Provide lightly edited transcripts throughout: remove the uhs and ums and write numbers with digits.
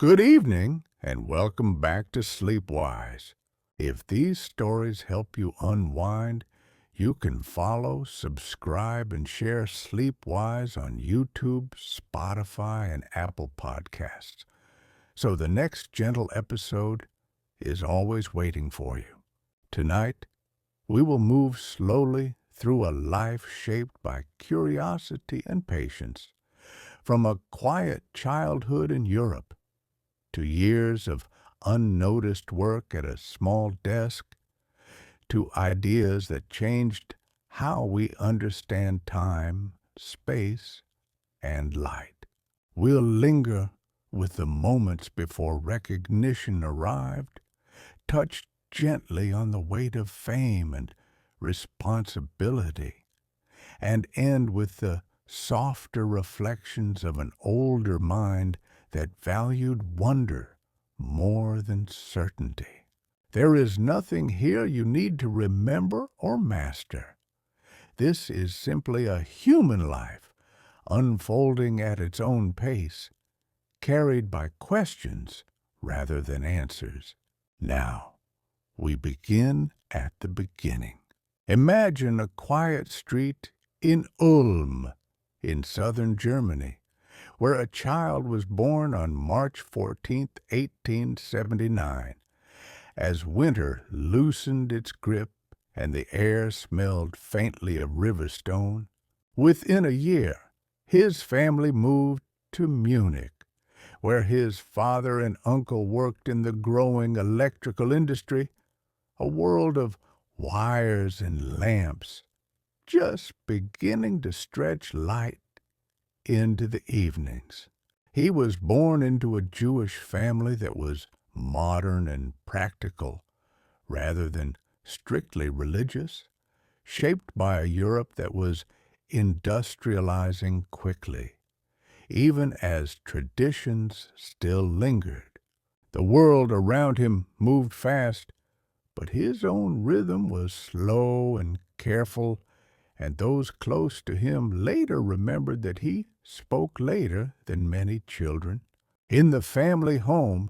Good evening, and welcome back to SleepWise. If these stories help you unwind, you can follow, subscribe, and share SleepWise on YouTube, Spotify, and Apple Podcasts. So the next gentle episode is always waiting for you. Tonight, we will move slowly through a life shaped by curiosity and patience, from a quiet childhood in Europe to years of unnoticed work at a small desk, to ideas that changed how we understand time, space, and light. We'll linger with the moments before recognition arrived, touch gently on the weight of fame and responsibility, and end with the softer reflections of an older mind that valued wonder more than certainty. There is nothing here you need to remember or master. This is simply a human life, unfolding at its own pace, carried by questions rather than answers. Now, we begin at the beginning. Imagine a quiet street in Ulm, in southern Germany, where a child was born on March 14, 1879. As winter loosened its grip and the air smelled faintly of river stone, within a year his family moved to Munich, where his father and uncle worked in the growing electrical industry, a world of wires and lamps, just beginning to stretch light into the evenings. He was born into a Jewish family that was modern and practical rather than strictly religious, shaped by a Europe that was industrializing quickly, even as traditions still lingered. The world around him moved fast, but his own rhythm was slow and careful, and those close to him later remembered that he spoke later than many children. In the family home,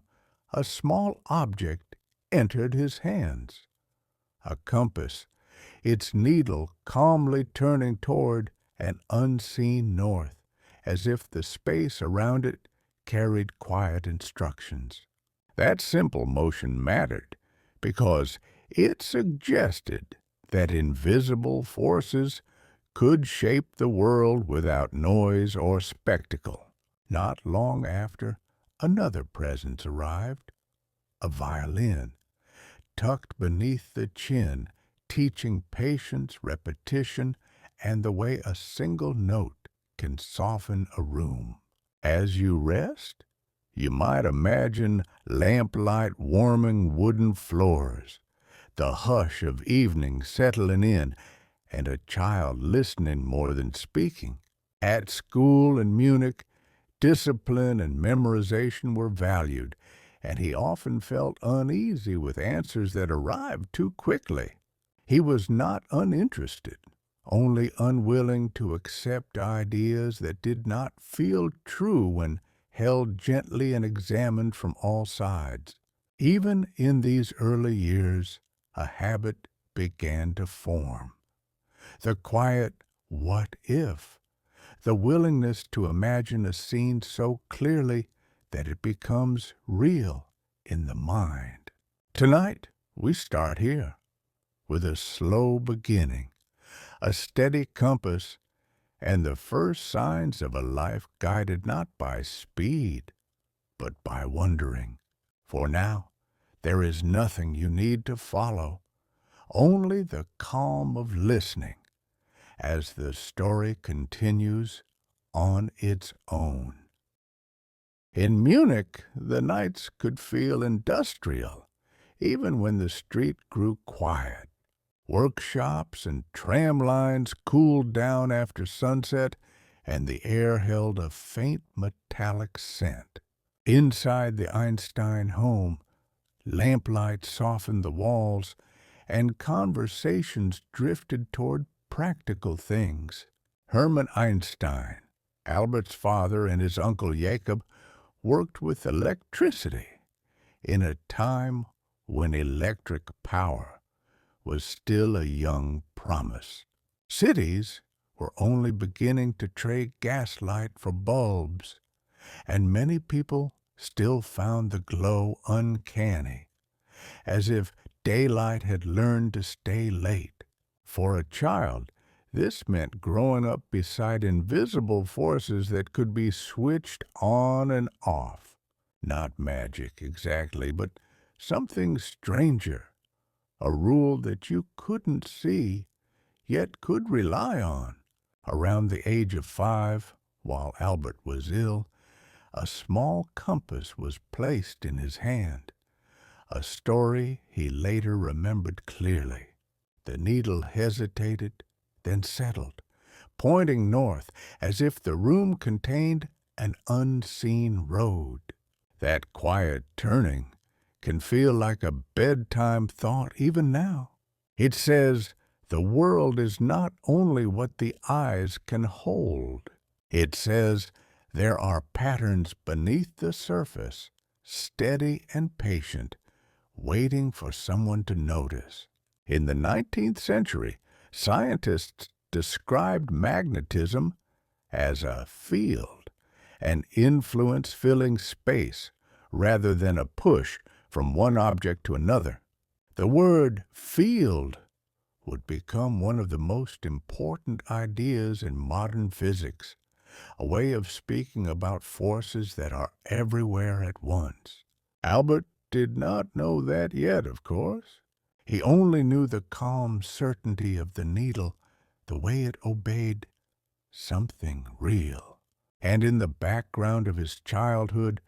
a small object entered his hands, a compass, its needle calmly turning toward an unseen north, as if the space around it carried quiet instructions. That simple motion mattered because it suggested that invisible forces could shape the world without noise or spectacle. Not long after, another presence arrived, a violin, tucked beneath the chin, teaching patience, repetition, and the way a single note can soften a room. As you rest, you might imagine lamplight warming wooden floors, the hush of evening settling in, and a child listening more than speaking. At school in Munich, discipline and memorization were valued, and he often felt uneasy with answers that arrived too quickly. He was not uninterested, only unwilling to accept ideas that did not feel true when held gently and examined from all sides. Even in these early years, a habit began to form. The quiet "what if?", the willingness to imagine a scene so clearly that it becomes real in the mind. Tonight, we start here, with a slow beginning, a steady compass, and the first signs of a life guided not by speed, but by wondering. For now, there is nothing you need to follow, only the calm of listening as the story continues on its own. In Munich, the nights could feel industrial, even when the street grew quiet. Workshops and tram lines cooled down after sunset, and the air held a faint metallic scent. Inside the Einstein home, lamplight softened the walls, and conversations drifted toward practical things. Hermann Einstein, Albert's father, and his uncle Jacob worked with electricity in a time when electric power was still a young promise. Cities were only beginning to trade gaslight for bulbs, and many people still found the glow uncanny, as if daylight had learned to stay late. For a child, this meant growing up beside invisible forces that could be switched on and off. Not magic exactly, but something stranger, a rule that you couldn't see, yet could rely on. Around the age of 5, while Albert was ill, a small compass was placed in his hand, a story he later remembered clearly. The needle hesitated, then settled, pointing north as if the room contained an unseen road. That quiet turning can feel like a bedtime thought even now. It says the world is not only what the eyes can hold. It says there are patterns beneath the surface, steady and patient, waiting for someone to notice. In the 19th century, scientists described magnetism as a field, an influence filling space rather than a push from one object to another. The word field would become one of the most important ideas in modern physics, a way of speaking about forces that are everywhere at once. Albert did not know that yet, of course. He only knew the calm certainty of the needle, the way it obeyed something real. And in the background of his childhood,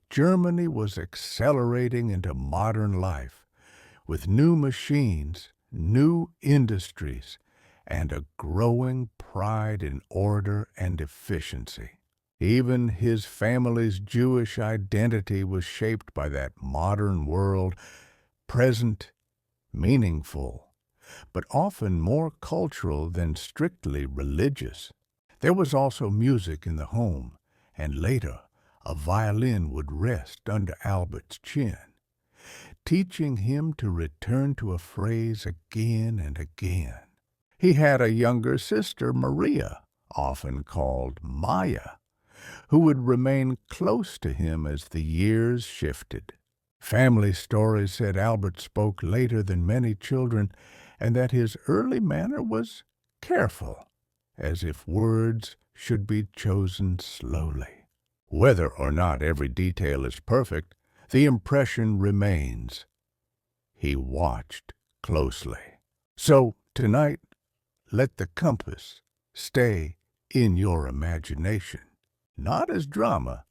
Germany was accelerating into modern life, with new machines, new industries, and a growing pride in order and efficiency. Even his family's Jewish identity was shaped by that modern world, present, meaningful, but often more cultural than strictly religious. There was also music in the home, and later a violin would rest under Albert's chin, teaching him to return to a phrase again and again. He had a younger sister, Maria, often called Maya, who would remain close to him as the years shifted. Family stories said Albert spoke later than many children, and that his early manner was careful, as if words should be chosen slowly. Whether or not every detail is perfect, the impression remains. He watched closely. So, tonight, let the compass stay in your imagination, not as drama,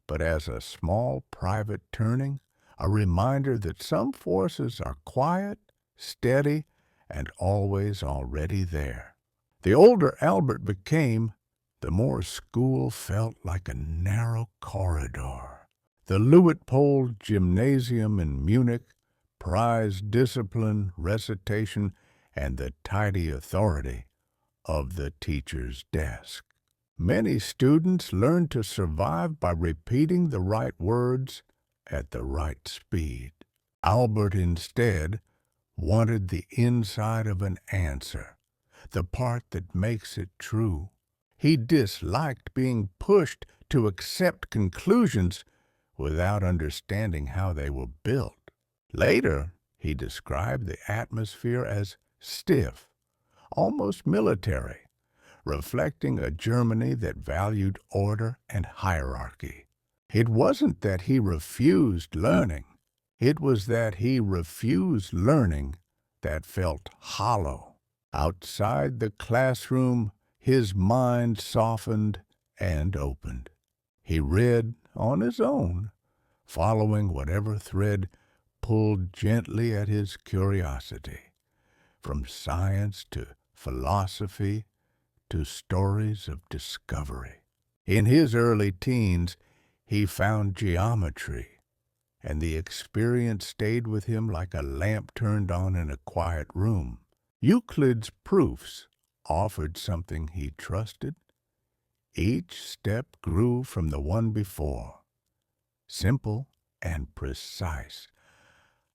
but as a small private turning, a reminder that some forces are quiet, steady, and always already there. The older Albert became, the more school felt like a narrow corridor. The Luitpold Gymnasium in Munich prized discipline, recitation, and the tidy authority of the teacher's desk. Many students learned to survive by repeating the right words at the right speed. Albert, instead, wanted the inside of an answer, the part that makes it true. He disliked being pushed to accept conclusions without understanding how they were built. Later, he described the atmosphere as stiff, almost military, reflecting a Germany that valued order and hierarchy. It wasn't that he refused learning. It was that he refused learning that felt hollow. Outside the classroom, his mind softened and opened. He read on his own, following whatever thread pulled gently at his curiosity, from science to philosophy to stories of discovery. In his early teens, he found geometry, and the experience stayed with him like a lamp turned on in a quiet room. Euclid's proofs offered something he trusted. Each step grew from the one before. simple and precise,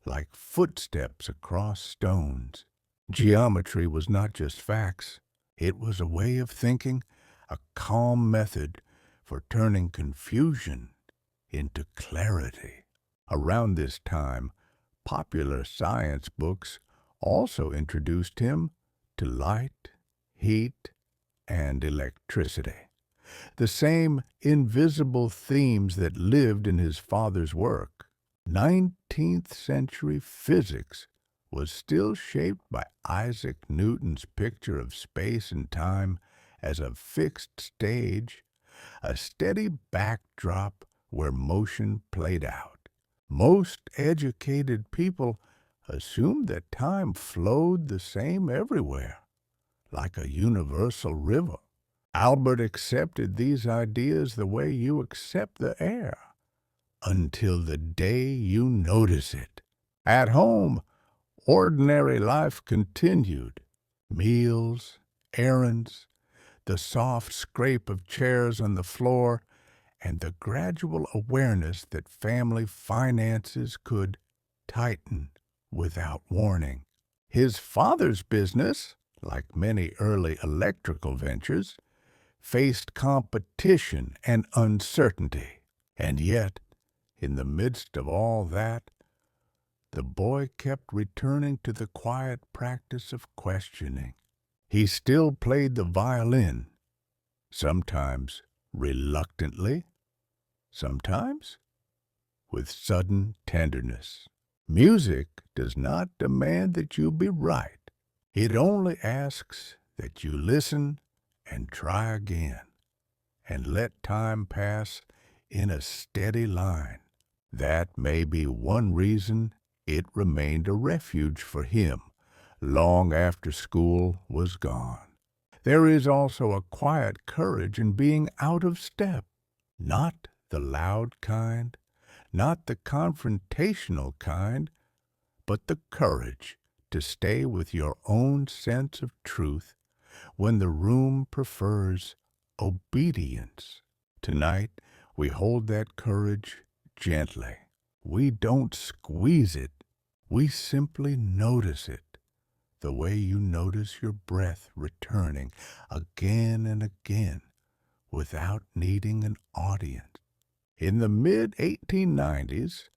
like footsteps across stones. Geometry was not just facts, it was a way of thinking, a calm method for turning confusion into clarity. Around this time, popular science books also introduced him to light, heat, and electricity. The same invisible themes that lived in his father's work. 19th century physics was still shaped by Isaac Newton's picture of space and time as a fixed stage, a steady backdrop where motion played out. Most educated people assumed that time flowed the same everywhere, like a universal river. Albert accepted these ideas the way you accept the air, until the day you notice it. At home, ordinary life continued. Meals, errands, the soft scrape of chairs on the floor, and the gradual awareness that family finances could tighten without warning. His father's business, like many early electrical ventures, faced competition and uncertainty. And yet, in the midst of all that, the boy kept returning to the quiet practice of questioning. He still played the violin, sometimes reluctantly, sometimes with sudden tenderness. Music does not demand that you be right. It only asks that you listen and try again, and let time pass in a steady line. That may be one reason it remained a refuge for him long after school was gone. There is also a quiet courage in being out of step, not the loud kind, not the confrontational kind, but the courage to stay with your own sense of truth when the room prefers obedience. Tonight, we hold that courage gently. We don't squeeze it. We simply notice it, the way you notice your breath returning again and again without needing an audience. In the mid-1890s,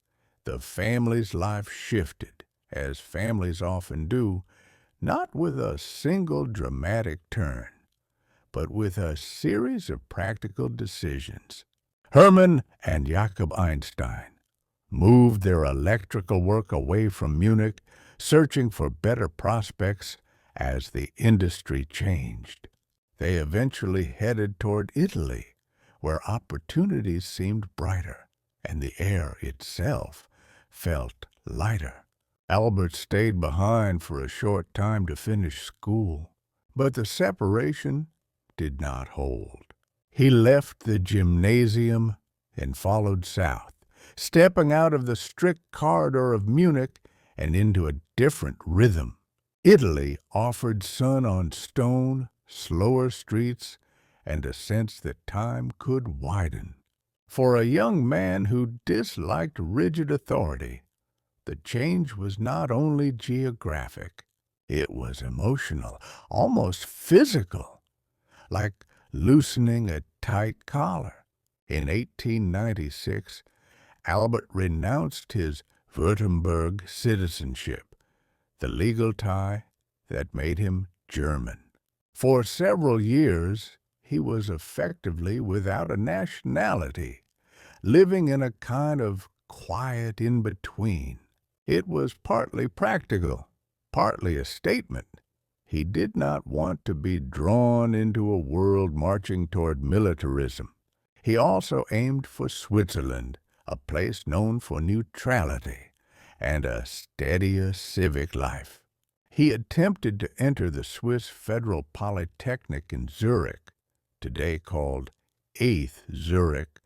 the family's life shifted, as families often do, not with a single dramatic turn, but with a series of practical decisions. Hermann and Jakob Einstein moved their electrical work away from Munich, searching for better prospects as the industry changed. They eventually headed toward Italy, where opportunities seemed brighter, and the air itself felt lighter. Albert stayed behind for a short time to finish school, but the separation did not hold. He left the gymnasium and followed south, stepping out of the strict corridor of Munich and into a different rhythm. Italy offered sun on stone, slower streets, and a sense that time could widen. For a young man who disliked rigid authority, the change was not only geographic, it was emotional, almost physical, like loosening a tight collar. In 1896, Albert renounced his Württemberg citizenship, the legal tie that made him German. For several years, he was effectively without a nationality, living in a kind of quiet in-between. It was partly practical, partly a statement. He did not want to be drawn into a world marching toward militarism. He also aimed for Switzerland, a place known for neutrality and a steadier civic life. He attempted to enter the Swiss Federal Polytechnic in Zurich, today called 8th Zurich,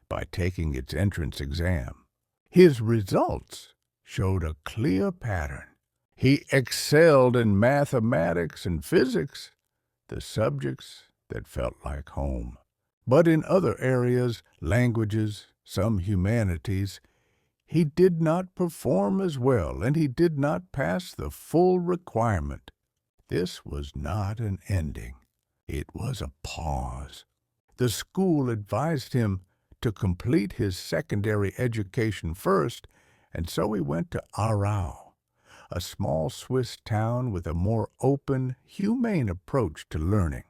by taking its entrance exam. His results showed a clear pattern. He excelled in mathematics and physics, the subjects that felt like home. But in other areas, languages, some humanities, he did not perform as well, and he did not pass the full requirement. This was not an ending. It was a pause. The school advised him to complete his secondary education first, and so he went to Aarau, a small Swiss town with a more open, humane approach to learning.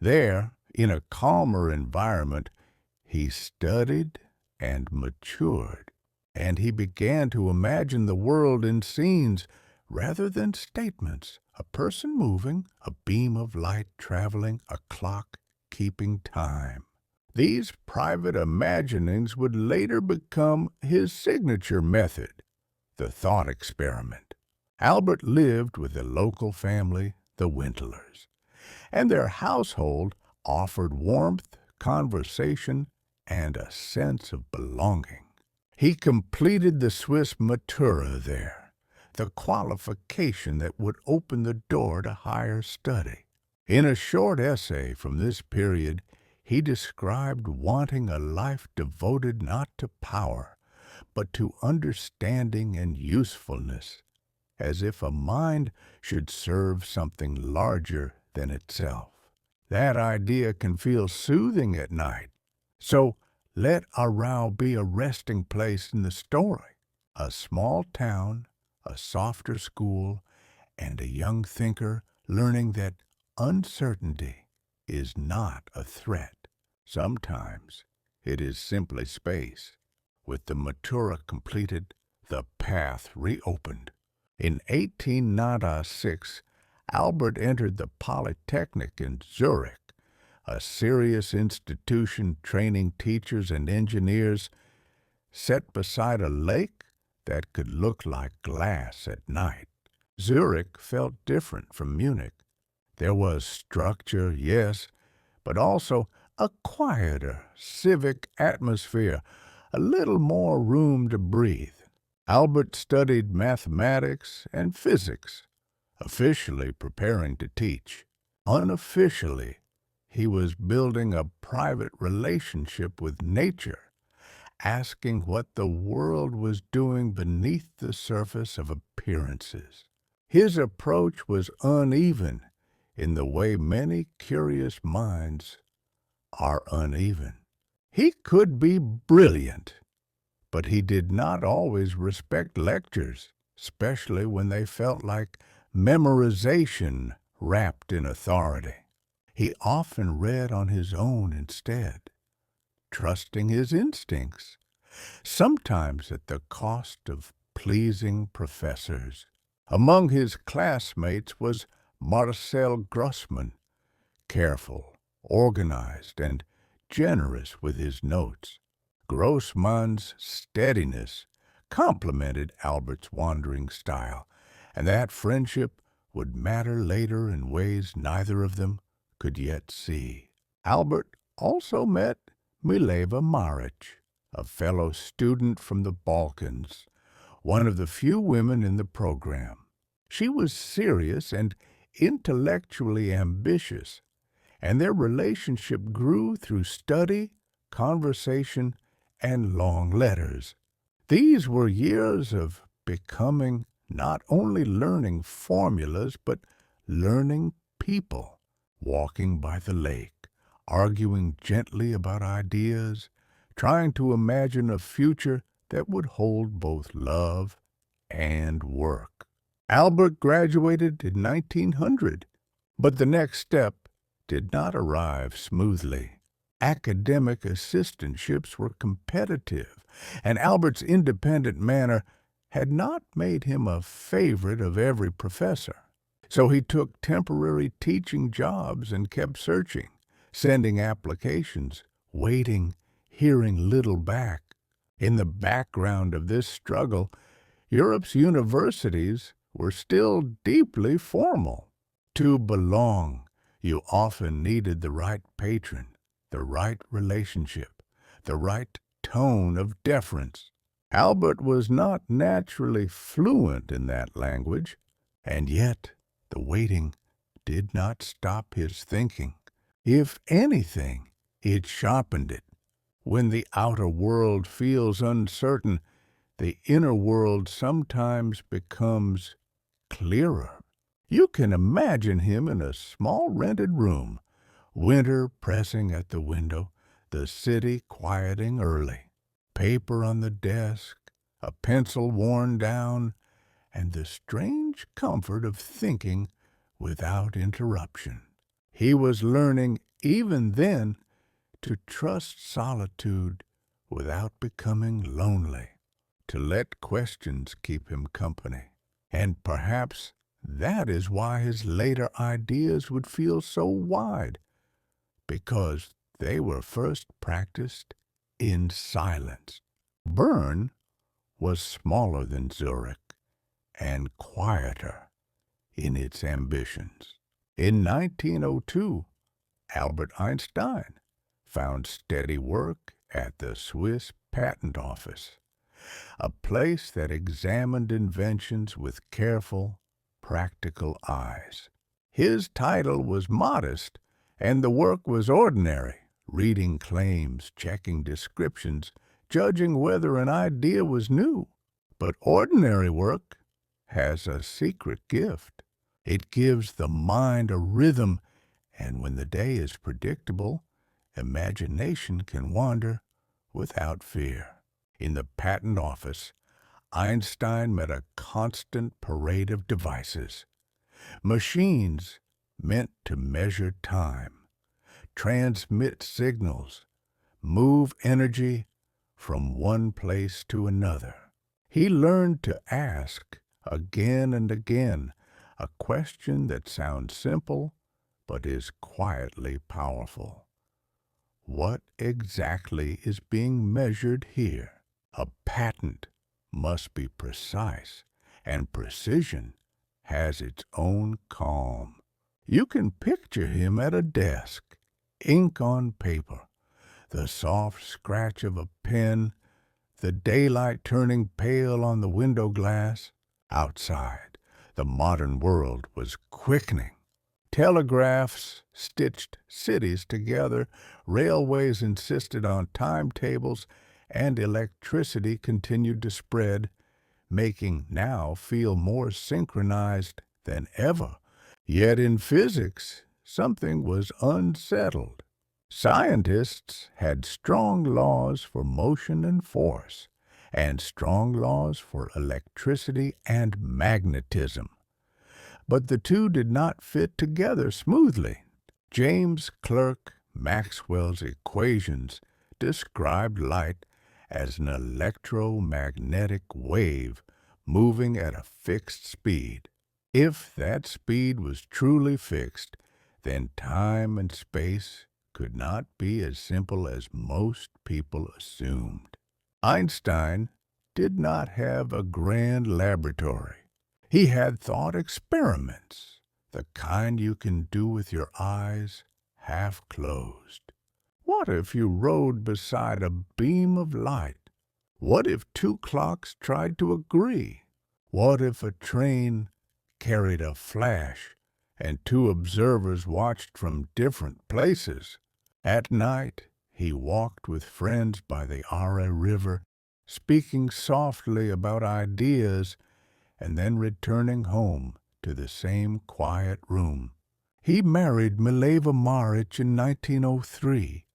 There, in a calmer environment, he studied and matured, and he began to imagine the world in scenes rather than statements, a person moving, a beam of light traveling, a clock keeping time. These private imaginings would later become his signature method, the thought experiment. Albert lived with a local family, the Wintlers, and their household offered warmth, conversation, and a sense of belonging. He completed the Swiss Matura there, the qualification that would open the door to higher study. In a short essay from this period, he described wanting a life devoted not to power, but to understanding and usefulness, as if a mind should serve something larger than itself. That idea can feel soothing at night. So let Aarau be a resting place in the story, a small town, a softer school, and a young thinker learning that uncertainty is not a threat. Sometimes it is simply space. With the Matura completed, the path reopened. In 1896, Albert entered the Polytechnic in Zurich, a serious institution training teachers and engineers, set beside a lake that could look like glass at night. Zurich felt different from Munich. There was structure, yes, but also a quieter, civic atmosphere, a little more room to breathe. Albert studied mathematics and physics, officially preparing to teach. Unofficially, he was building a private relationship with nature, asking what the world was doing beneath the surface of appearances. His approach was uneven in the way many curious minds are uneven. He could be brilliant, but he did not always respect lectures, especially when they felt like memorization wrapped in authority. He often read on his own instead, trusting his instincts, sometimes at the cost of pleasing professors. Among his classmates was Marcel Grossman, careful, organized, and generous with his notes. Grossman's steadiness complemented Albert's wandering style, and that friendship would matter later in ways neither of them could yet see. Albert also met Mileva Maric, a fellow student from the Balkans, one of the few women in the program. She was serious and intellectually ambitious, and their relationship grew through study, conversation, and long letters. These were years of becoming, not only learning formulas, but learning people, walking by the lake, arguing gently about ideas, trying to imagine a future that would hold both love and work. Albert graduated in 1900, but the next step did not arrive smoothly. Academic assistantships were competitive, and Albert's independent manner had not made him a favorite of every professor. So he took temporary teaching jobs and kept searching, sending applications, waiting, hearing little back. In the background of this struggle, Europe's universities were still deeply formal. To belong, you often needed the right patron, the right relationship, the right tone of deference. Albert was not naturally fluent in that language, and yet the waiting did not stop his thinking. If anything, it sharpened it. When the outer world feels uncertain, the inner world sometimes becomes clearer. You can imagine him in a small rented room, winter pressing at the window, the city quieting early, paper on the desk, a pencil worn down, and the strange comfort of thinking without interruption. He was learning, even then, to trust solitude without becoming lonely, to let questions keep him company. And perhaps that is why his later ideas would feel so wide, because they were first practiced in silence. Bern was smaller than Zurich and quieter in its ambitions. In 1902, Albert Einstein found steady work at the Swiss Patent Office, a place that examined inventions with careful, practical eyes. His title was modest, and the work was ordinary, reading claims, checking descriptions, judging whether an idea was new. But ordinary work has a secret gift. It gives the mind a rhythm, and when the day is predictable, imagination can wander without fear. In the patent office, Einstein met a constant parade of devices. Machines meant to measure time, transmit signals, move energy from one place to another. He learned to ask again and again a question that sounds simple but is quietly powerful. What exactly is being measured here? A patent must be precise, and precision has its own calm. You can picture him at a desk, ink on paper, the soft scratch of a pen, the daylight turning pale on the window glass. Outside, the modern world was quickening. Telegraphs stitched cities together, railways insisted on timetables, and electricity continued to spread, making now feel more synchronized than ever. Yet in physics, something was unsettled. Scientists had strong laws for motion and force, and strong laws for electricity and magnetism. But the two did not fit together smoothly. James Clerk Maxwell's equations described light as an electromagnetic wave moving at a fixed speed. If that speed was truly fixed, then time and space could not be as simple as most people assumed. Einstein did not have a grand laboratory. He had thought experiments, the kind you can do with your eyes half closed. What if you rode beside a beam of light? What if two clocks tried to agree? What if a train carried a flash and two observers watched from different places? At night, he walked with friends by the Aare River, speaking softly about ideas and then returning home to the same quiet room. He married Mileva Maric in 1903,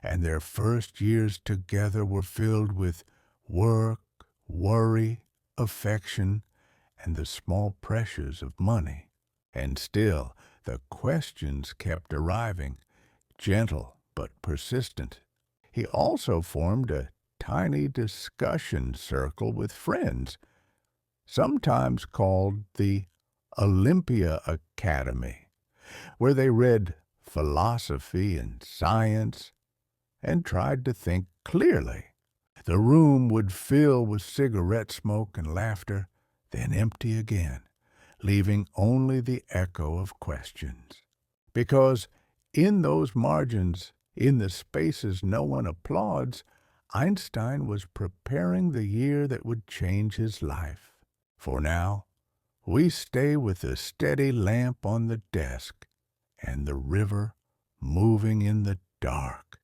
and their first years together were filled with work, worry, affection, and the small pressures of money. And still, the questions kept arriving, gentle but persistent. He also formed a tiny discussion circle with friends, sometimes called the Olympia Academy, where they read philosophy and science and tried to think clearly. The room would fill with cigarette smoke and laughter, then empty again, leaving only the echo of questions. Because in those margins, in the spaces no one applauds, Einstein was preparing the year that would change his life. For now, we stay with the steady lamp on the desk and the river moving in the dark,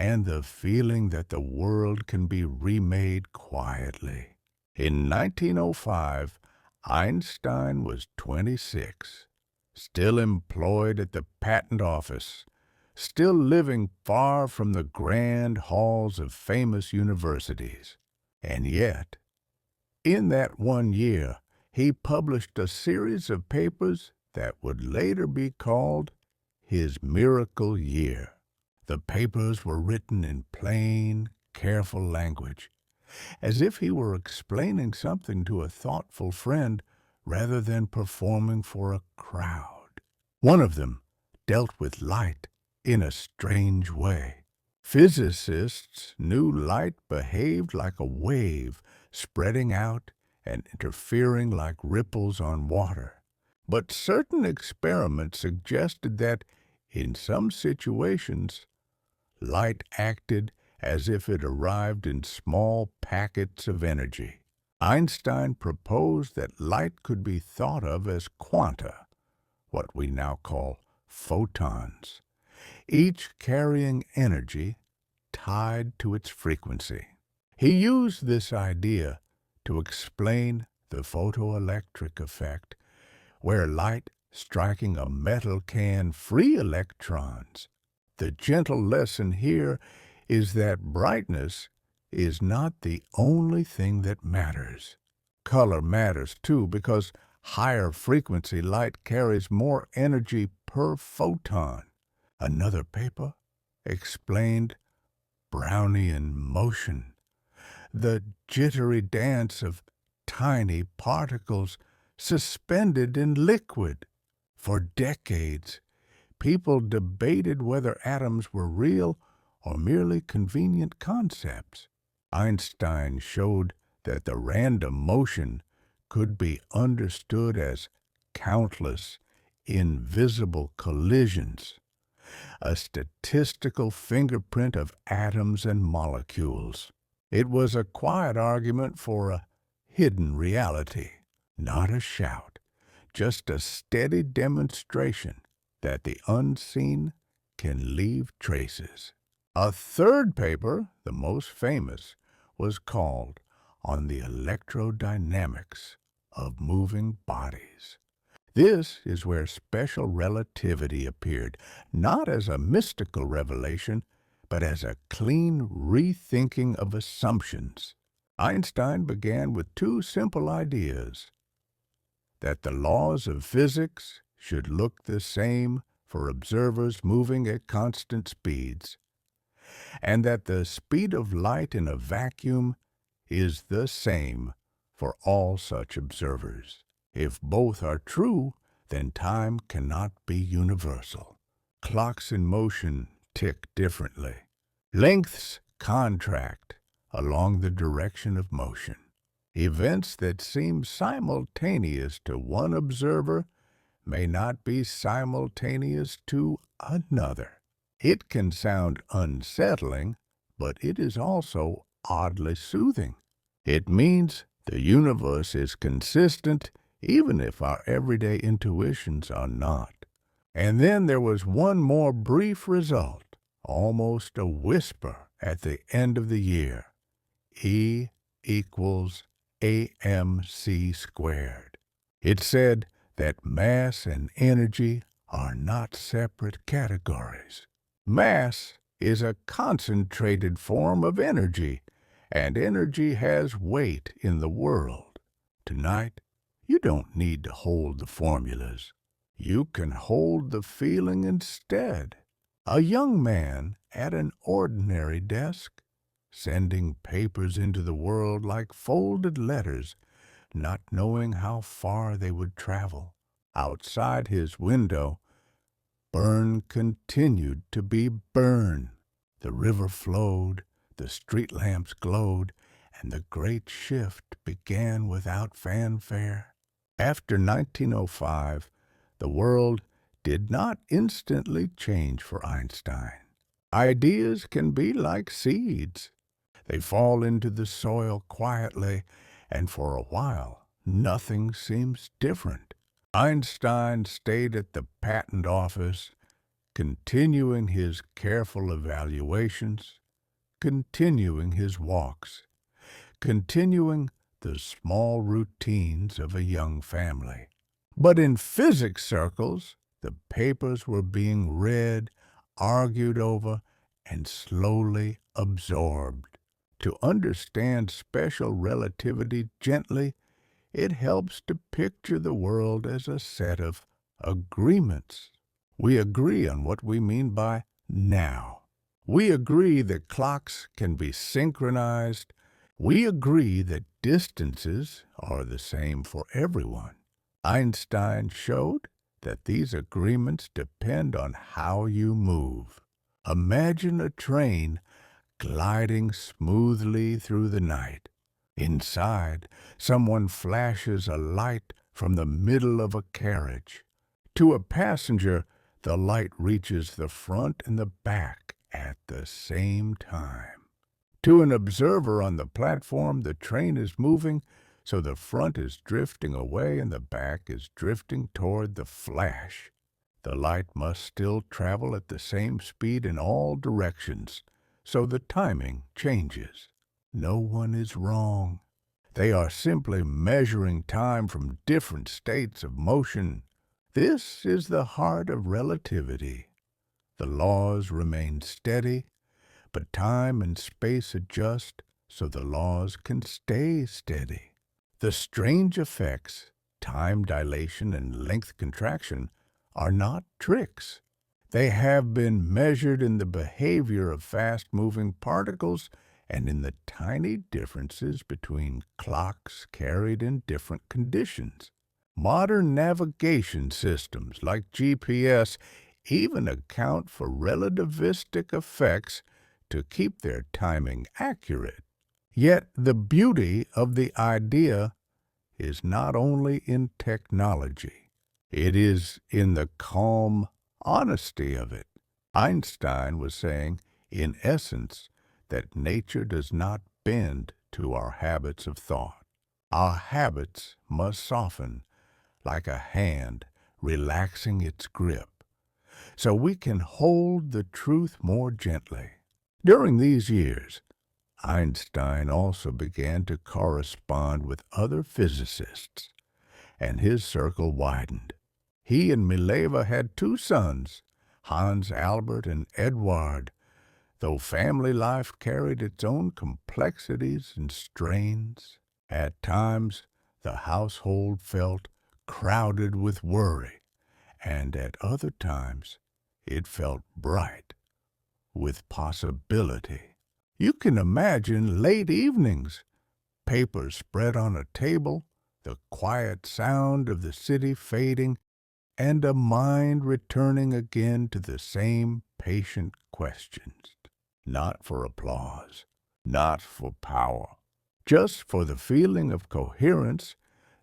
and the feeling that the world can be remade quietly. In 1905, Einstein was 26, still employed at the patent office, still living far from the grand halls of famous universities. And yet, in that one year, he published a series of papers that would later be called his miracle year. The papers were written in plain, careful language, as if he were explaining something to a thoughtful friend rather than performing for a crowd. One of them dealt with light in a strange way. Physicists knew light behaved like a wave, spreading out and interfering like ripples on water. But certain experiments suggested that, in some situations, light acted as if it arrived in small packets of energy. Einstein proposed that light could be thought of as quanta, what we now call photons, each carrying energy tied to its frequency. He used this idea to explain the photoelectric effect, where light striking a metal can free electrons. The gentle lesson here is that brightness is not the only thing that matters. Color matters too, because higher frequency light carries more energy per photon. Another paper explained Brownian motion, the jittery dance of tiny particles suspended in liquid. For decades, people debated whether atoms were real or merely convenient concepts. Einstein showed that the random motion could be understood as countless, invisible collisions, a statistical fingerprint of atoms and molecules. It was a quiet argument for a hidden reality, not a shout, just a steady demonstration that the unseen can leave traces. A third paper, the most famous, was called On the Electrodynamics of Moving Bodies. This is where special relativity appeared, not as a mystical revelation, but as a clean rethinking of assumptions. Einstein began with two simple ideas: that the laws of physics should look the same for observers moving at constant speeds, and that the speed of light in a vacuum is the same for all such observers. If both are true, then time cannot be universal. Clocks in motion tick differently. Lengths contract along the direction of motion. Events that seem simultaneous to one observer may not be simultaneous to another. It can sound unsettling, but it is also oddly soothing. It means the universe is consistent even if our everyday intuitions are not. And then there was one more brief result, almost a whisper at the end of the year. E equals AMC squared. It said that mass and energy are not separate categories. Mass is a concentrated form of energy, and energy has weight in the world. Tonight, you don't need to hold the formulas. You can hold the feeling instead. A young man at an ordinary desk, sending papers into the world like folded letters, not knowing how far they would travel. Outside his window, burn continued to be burn. The river flowed, the street lamps glowed, and the great shift began without fanfare. After 1905, the world did not instantly change for Einstein. Ideas can be like seeds. They fall into the soil quietly, and for a while, nothing seems different. Einstein stayed at the patent office, continuing his careful evaluations, continuing his walks, continuing the small routines of a young family. But in physics circles, the papers were being read, argued over, and slowly absorbed. To understand special relativity gently, it helps to picture the world as a set of agreements. We agree on what we mean by now. We agree that clocks can be synchronized. We agree that distances are the same for everyone. Einstein showed that these agreements depend on how you move. Imagine a train gliding smoothly through the night. Inside, someone flashes a light from the middle of a carriage. To a passenger, the light reaches the front and the back at the same time. To an observer on the platform, the train is moving, so the front is drifting away and the back is drifting toward the flash. The light must still travel at the same speed in all directions, so the timing changes. No one is wrong. They are simply measuring time from different states of motion. This is the heart of relativity. The laws remain steady, but time and space adjust so the laws can stay steady. The strange effects, time dilation and length contraction, are not tricks. They have been measured in the behavior of fast-moving particles and in the tiny differences between clocks carried in different conditions. Modern navigation systems like GPS even account for relativistic effects to keep their timing accurate. Yet the beauty of the idea is not only in technology, it is in the calm honesty of it. Einstein was saying, in essence, that nature does not bend to our habits of thought. Our habits must soften like a hand relaxing its grip, so we can hold the truth more gently. During these years, Einstein also began to correspond with other physicists, and his circle widened. He and Mileva had two sons, Hans Albert and Eduard, though family life carried its own complexities and strains. At times, the household felt crowded with worry, and at other times, it felt bright with possibility. You can imagine late evenings, papers spread on a table, the quiet sound of the city fading, and a mind returning again to the same patient questions. Not for applause, not for power, just for the feeling of coherence,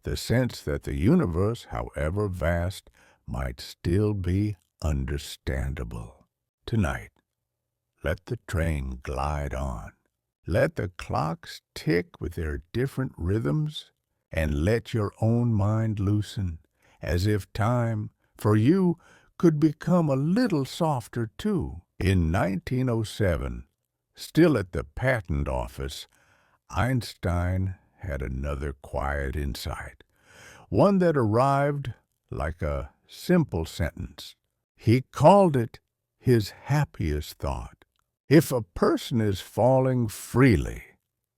the sense that the universe, however vast, might still be understandable. Tonight, let the train glide on. Let the clocks tick with their different rhythms, and let your own mind loosen, as if time, for you, could become a little softer too. In 1907, still at the patent office, Einstein had another quiet insight, one that arrived like a simple sentence. He called it his happiest thought. If a person is falling freely,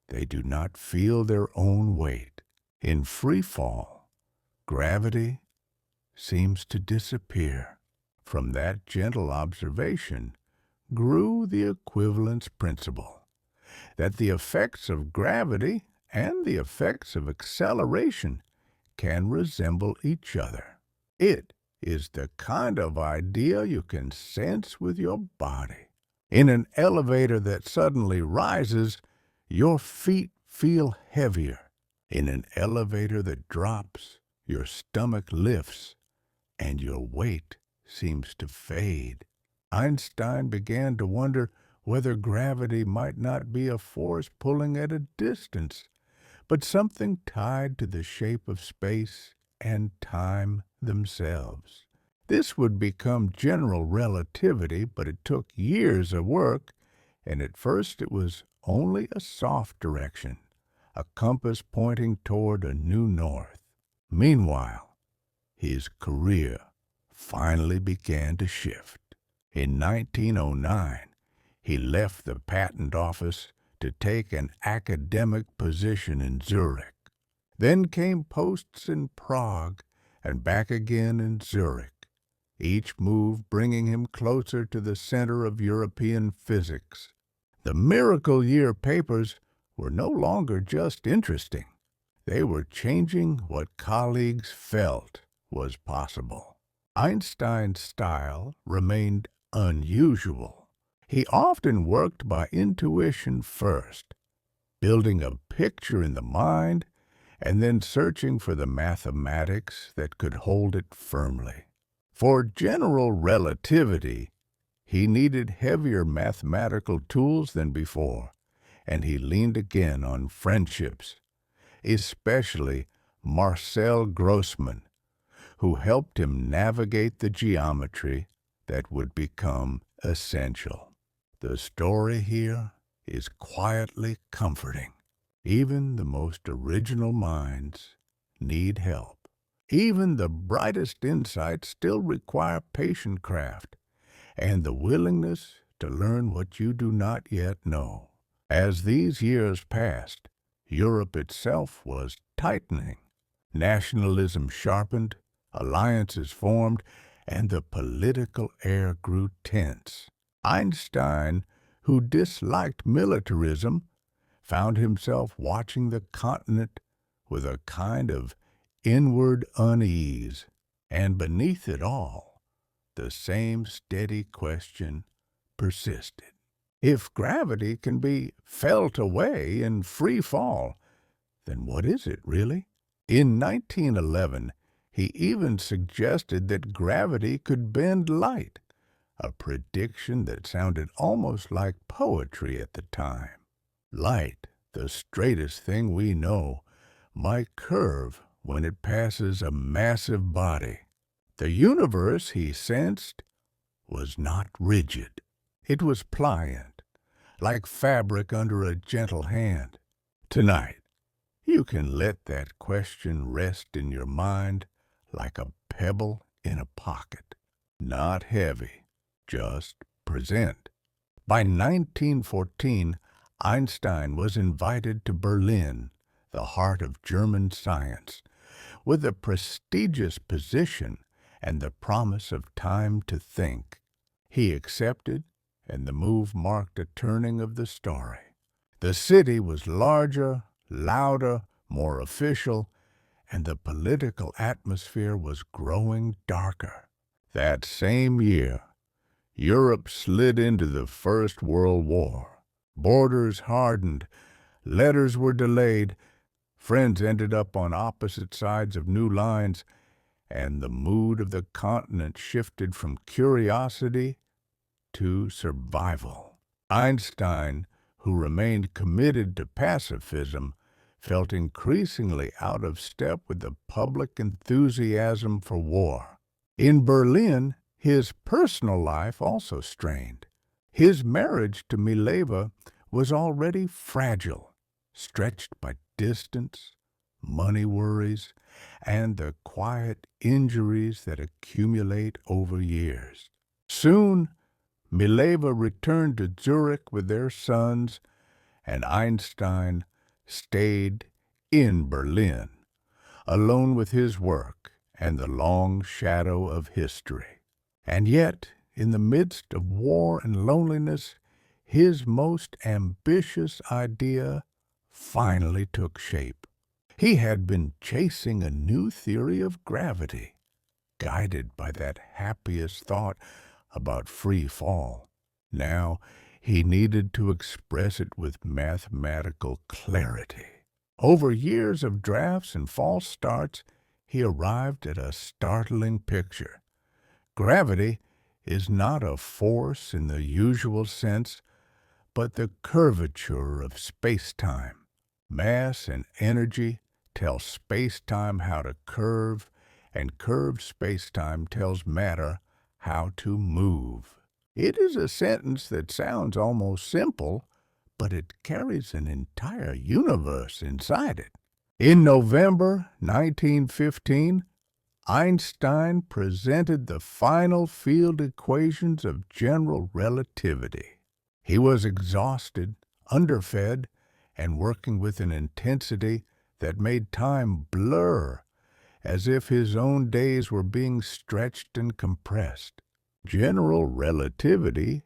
they do not feel their own weight. In free fall, gravity seems to disappear. From that gentle observation grew the equivalence principle, that the effects of gravity and the effects of acceleration can resemble each other. It is the kind of idea you can sense with your body. In an elevator that suddenly rises, your feet feel heavier. In an elevator that drops, your stomach lifts, and your weight seems to fade. Einstein began to wonder whether gravity might not be a force pulling at a distance, but something tied to the shape of space and time themselves. This would become general relativity, but it took years of work, and at first it was only a soft direction, a compass pointing toward a new north. Meanwhile, his career finally began to shift. In 1909, he left the patent office to take an academic position in Zurich. Then came posts in Prague and back again in Zurich, each move bringing him closer to the center of European physics. The Miracle Year papers were no longer just interesting. They were changing what colleagues felt was possible. Einstein's style remained unusual. He often worked by intuition first, building a picture in the mind and then searching for the mathematics that could hold it firmly. For general relativity, he needed heavier mathematical tools than before, and he leaned again on friendships, especially Marcel Grossman, who helped him navigate the geometry that would become essential. The story here is quietly comforting. Even the most original minds need help. Even the brightest insights still require patient craft and the willingness to learn what you do not yet know. As these years passed, Europe itself was tightening. Nationalism sharpened, alliances formed, and the political air grew tense. Einstein, who disliked militarism, found himself watching the continent with a kind of inward unease, and beneath it all, the same steady question persisted. If gravity can be felt away in free fall, then what is it really? In 1911, he even suggested that gravity could bend light, a prediction that sounded almost like poetry at the time. Light, the straightest thing we know, might curve when it passes a massive body. The universe, he sensed, was not rigid. It was pliant, like fabric under a gentle hand. Tonight, you can let that question rest in your mind like a pebble in a pocket. Not heavy, just present. By 1914, Einstein was invited to Berlin, the heart of German science, with a prestigious position and the promise of time to think. He accepted, and the move marked a turning of the story. The city was larger, louder, more official, and the political atmosphere was growing darker. That same year, Europe slid into the First World War. Borders hardened, letters were delayed, friends ended up on opposite sides of new lines, and the mood of the continent shifted from curiosity to survival. Einstein, who remained committed to pacifism, felt increasingly out of step with the public enthusiasm for war. In Berlin, his personal life also strained. His marriage to Mileva was already fragile, stretched by distance, money worries, and the quiet injuries that accumulate over years. Soon, Mileva returned to Zurich with their sons, and Einstein stayed in Berlin, alone with his work and the long shadow of history. And yet, in the midst of war and loneliness, his most ambitious idea finally took shape. He had been chasing a new theory of gravity, guided by that happiest thought about free fall. Now, he needed to express it with mathematical clarity. Over years of drafts and false starts, he arrived at a startling picture. Gravity is not a force in the usual sense, but the curvature of space-time. Mass and energy tell space-time how to curve, and curved space-time tells matter how to move. It is a sentence that sounds almost simple, but it carries an entire universe inside it. In November 1915, Einstein presented the final field equations of general relativity. He was exhausted, underfed, and working with an intensity that made time blur, as if his own days were being stretched and compressed. General relativity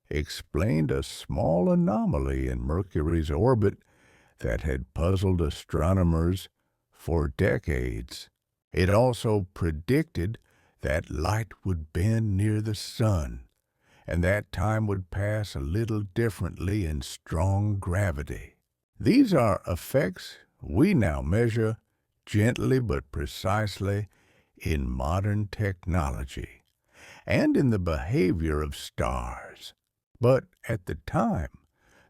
explained a small anomaly in Mercury's orbit that had puzzled astronomers for decades. It also predicted that light would bend near the sun, and that time would pass a little differently in strong gravity. These are effects we now measure gently but precisely in modern technology and in the behavior of stars. But at the time,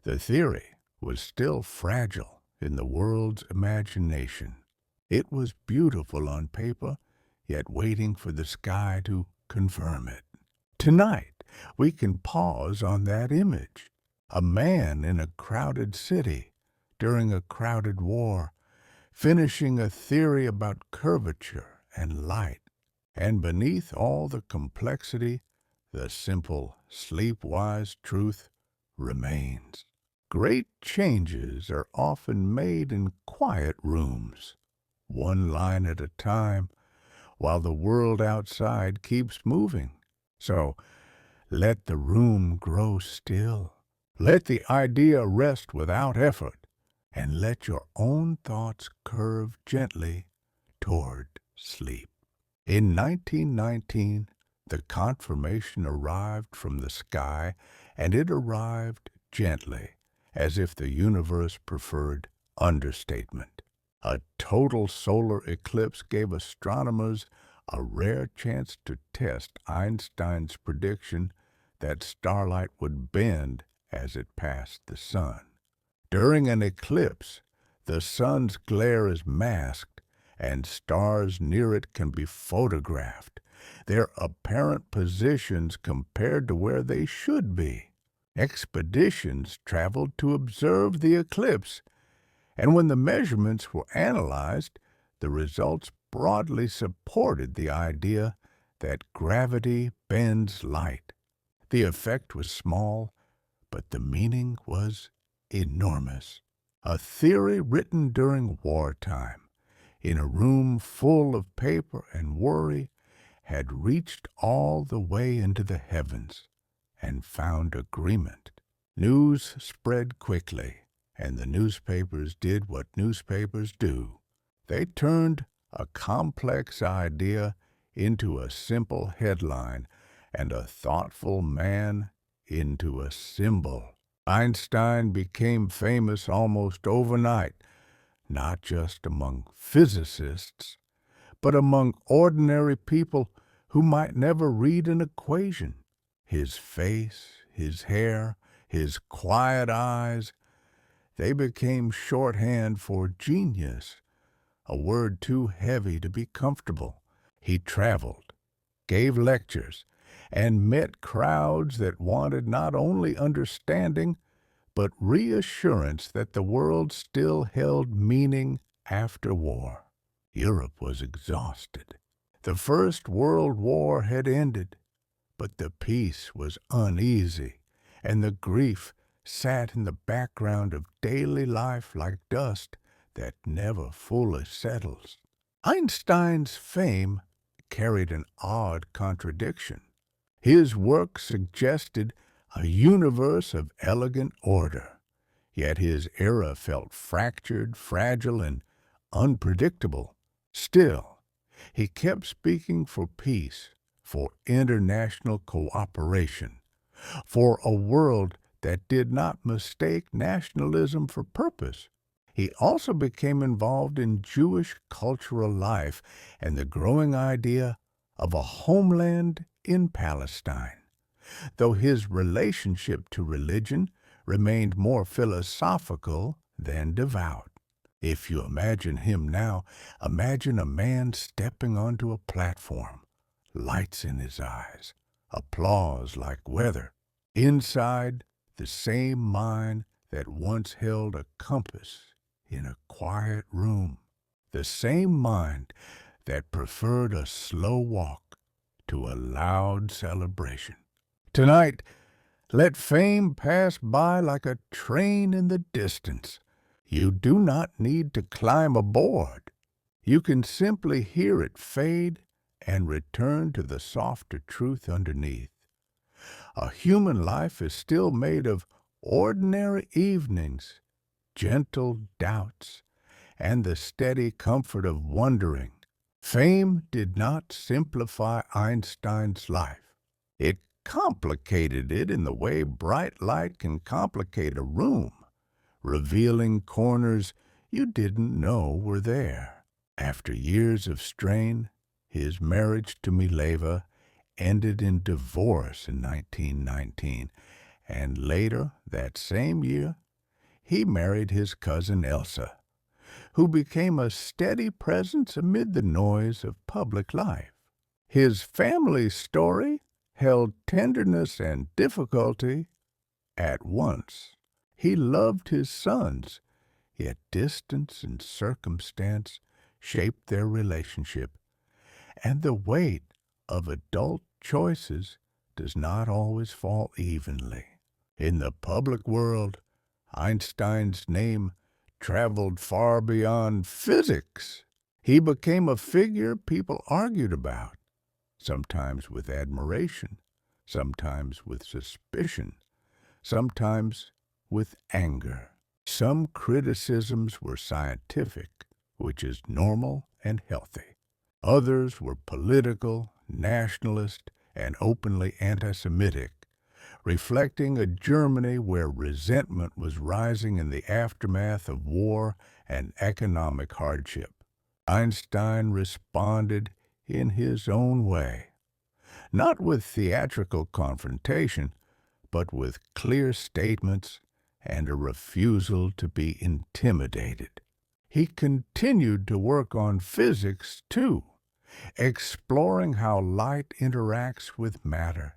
the theory was still fragile in the world's imagination. It was beautiful on paper, yet waiting for the sky to confirm it. Tonight, we can pause on that image. A man in a crowded city during a crowded war, finishing a theory about curvature and light. And beneath all the complexity, the simple, SleepWise truth remains. Great changes are often made in quiet rooms, one line at a time, while the world outside keeps moving. So let the room grow still. Let the idea rest without effort, and let your own thoughts curve gently toward sleep. In 1919, the confirmation arrived from the sky, and it arrived gently, as if the universe preferred understatement. A total solar eclipse gave astronomers a rare chance to test Einstein's prediction that starlight would bend as it passed the sun. During an eclipse, the sun's glare is masked, and stars near it can be photographed, their apparent positions compared to where they should be. Expeditions traveled to observe the eclipse, and when the measurements were analyzed, the results broadly supported the idea that gravity bends light. The effect was small, but the meaning was enormous. A theory written during wartime, in a room full of paper and worry, had reached all the way into the heavens and found agreement. News spread quickly, and the newspapers did what newspapers do. They turned a complex idea into a simple headline and a thoughtful man into a symbol. Einstein became famous almost overnight, not just among physicists, but among ordinary people who might never read an equation. His face, his hair, his quiet eyes, they became shorthand for genius, a word too heavy to be comfortable. He traveled, gave lectures, and met crowds that wanted not only understanding, but reassurance that the world still held meaning after war. Europe was exhausted. The First World War had ended, but the peace was uneasy, and the grief sat in the background of daily life like dust that never fully settles. Einstein's fame carried an odd contradiction. His work suggested a universe of elegant order, yet his era felt fractured, fragile, and unpredictable. Still, he kept speaking for peace, for international cooperation, for a world that did not mistake nationalism for purpose. He also became involved in Jewish cultural life and the growing idea of a homeland in Palestine, though his relationship to religion remained more philosophical than devout. If you imagine him now, imagine a man stepping onto a platform, lights in his eyes, applause like weather. Inside, the same mind that once held a compass in a quiet room, the same mind that preferred a slow walk to a loud celebration. Tonight, let fame pass by like a train in the distance. You do not need to climb aboard. You can simply hear it fade and return to the softer truth underneath. A human life is still made of ordinary evenings, gentle doubts, and the steady comfort of wondering. Fame did not simplify Einstein's life. It complicated it in the way bright light can complicate a room, revealing corners you didn't know were there. After years of strain, his marriage to Mileva ended in divorce in 1919, and later that same year, he married his cousin Elsa, who became a steady presence amid the noise of public life. His family story held tenderness and difficulty at once. He loved his sons, yet distance and circumstance shaped their relationship, and the weight of adult choices does not always fall evenly. In the public world, Einstein's name traveled far beyond physics. He became a figure people argued about, sometimes with admiration, sometimes with suspicion, sometimes with anger. Some criticisms were scientific, which is normal and healthy. Others were political, nationalist, and openly anti-Semitic, reflecting a Germany where resentment was rising in the aftermath of war and economic hardship. Einstein responded in his own way, not with theatrical confrontation, but with clear statements and a refusal to be intimidated. He continued to work on physics, too, exploring how light interacts with matter,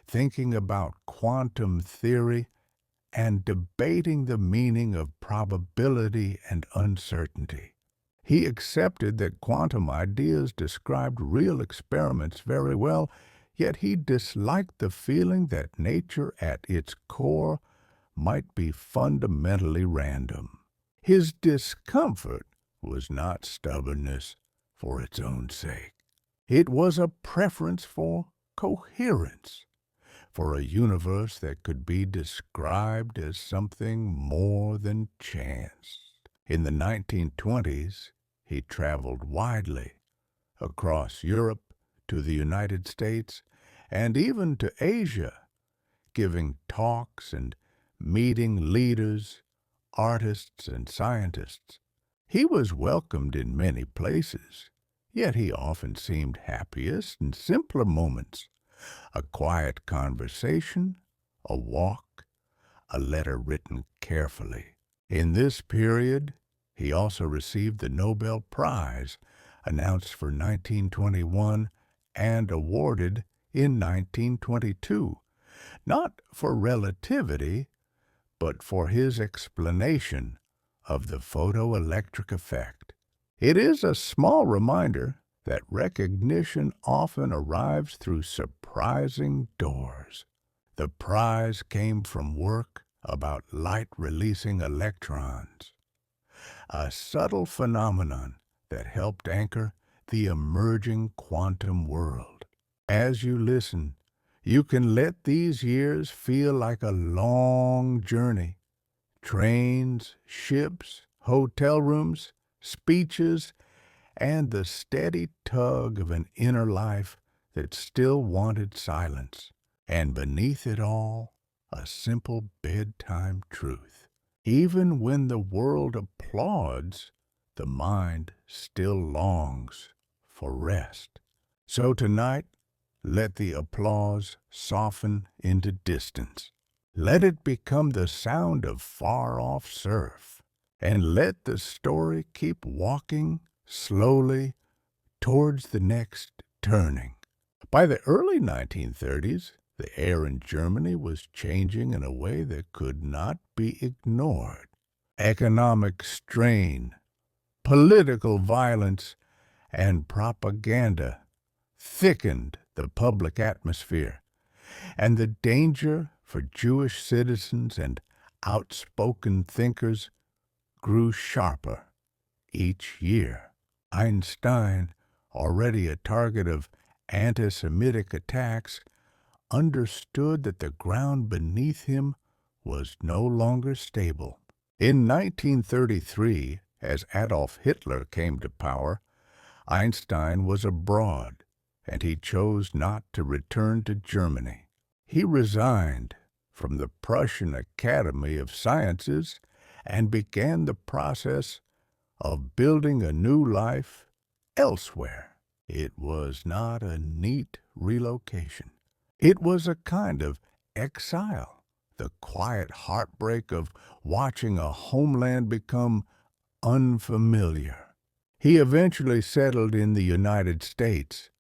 thinking about quantum theory, and debating the meaning of probability and uncertainty. He accepted that quantum ideas described real experiments very well, yet he disliked the feeling that nature at its core might be fundamentally random. His discomfort was not stubbornness for its own sake. It was a preference for coherence, for a universe that could be described as something more than chance. In the 1920s, he traveled widely, across Europe to the United States, and even to Asia, giving talks and meeting leaders, artists, and scientists. He was welcomed in many places, yet he often seemed happiest in simpler moments: a quiet conversation, a walk, a letter written carefully. In this period, he also received the Nobel Prize, announced for 1921 and awarded in 1922, not for relativity, but for his explanation of the photoelectric effect. It is a small reminder that recognition often arrives through surprising doors. The prize came from work about light-releasing electrons, a subtle phenomenon that helped anchor the emerging quantum world. As you listen, you can let these years feel like a long journey. Trains, ships, hotel rooms, speeches, and the steady tug of an inner life that still wanted silence. And beneath it all, a simple bedtime truth. Even when the world applauds, the mind still longs for rest. So tonight, let the applause soften into distance. Let it become the sound of far-off surf, and let the story keep walking slowly towards the next turning. By the early 1930s, the air in Germany was changing in a way that could not be ignored. Economic strain, political violence, and propaganda thickened the public atmosphere, and the danger for Jewish citizens and outspoken thinkers grew sharper each year. Einstein, already a target of anti-Semitic attacks, understood that the ground beneath him was no longer stable. In 1933, as Adolf Hitler came to power, Einstein was abroad, and he chose not to return to Germany. He resigned from the Prussian Academy of Sciences and began the process of building a new life elsewhere. It was not a neat relocation. It was a kind of exile, the quiet heartbreak of watching a homeland become unfamiliar. He eventually settled in the United States,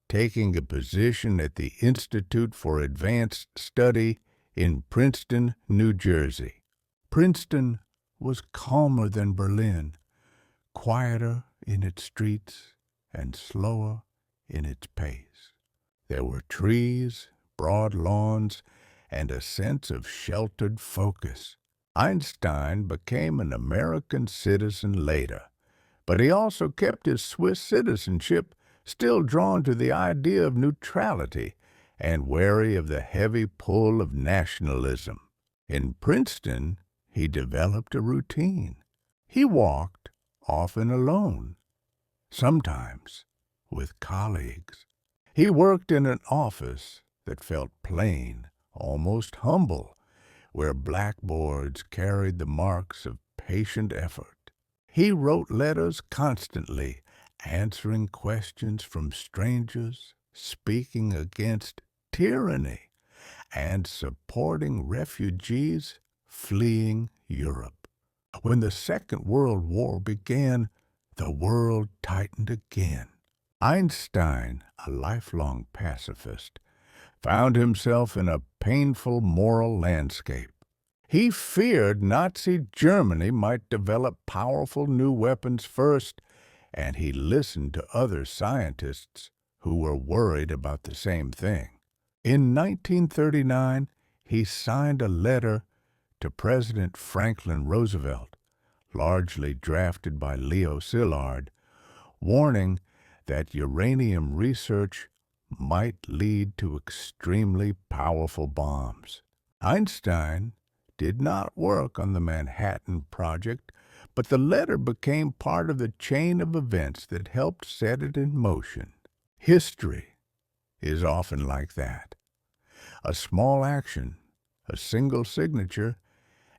taking a position at the Institute for Advanced Study in Princeton, New Jersey. Princeton was calmer than Berlin, quieter in its streets and slower in its pace. There were trees, broad lawns, and a sense of sheltered focus. Einstein became an American citizen later, but he also kept his Swiss citizenship, still drawn to the idea of neutrality and wary of the heavy pull of nationalism. In Princeton, he developed a routine. He walked, often alone, sometimes with colleagues. He worked in an office that felt plain, almost humble, where blackboards carried the marks of patient effort. He wrote letters constantly, answering questions from strangers, speaking against tyranny, and supporting refugees fleeing Europe. When the Second World War began, the world tightened again. Einstein, a lifelong pacifist, found himself in a painful moral landscape. He feared Nazi Germany might develop powerful new weapons first, and he listened to other scientists who were worried about the same thing. In 1939, he signed a letter to President Franklin Roosevelt, largely drafted by Leo Szilard, warning that uranium research might lead to extremely powerful bombs. Einstein did not work on the Manhattan Project, but the letter became part of the chain of events that helped set it in motion. History is often like that. A small action, a single signature,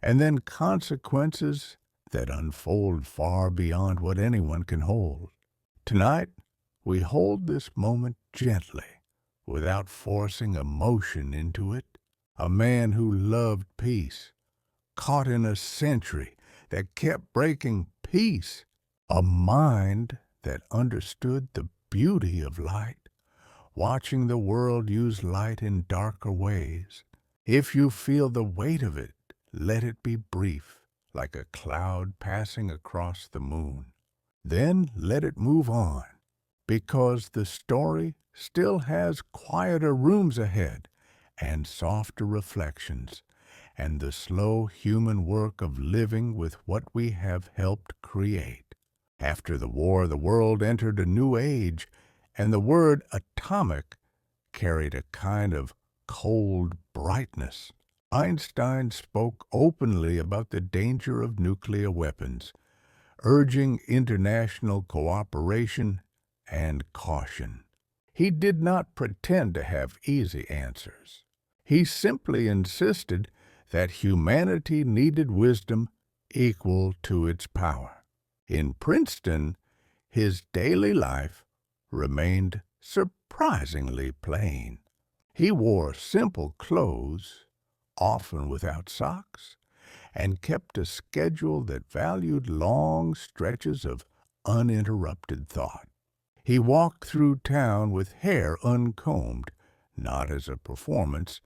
and then consequences that unfold far beyond what anyone can hold. Tonight, we hold this moment gently, without forcing emotion into it. A man who loved peace, caught in a century that kept breaking peace. A mind that understood the beauty of light, watching the world use light in darker ways. If you feel the weight of it, let it be brief, like a cloud passing across the moon. Then let it move on, because the story still has quieter rooms ahead, and softer reflections, and the slow human work of living with what we have helped create. After the war, the world entered a new age, and the word atomic carried a kind of cold brightness. Einstein spoke openly about the danger of nuclear weapons, urging international cooperation and caution. He did not pretend to have easy answers. He simply insisted that humanity needed wisdom equal to its power. In Princeton, his daily life remained surprisingly plain. He wore simple clothes, often without socks, and kept a schedule that valued long stretches of uninterrupted thought. He walked through town with hair uncombed, not as a performance,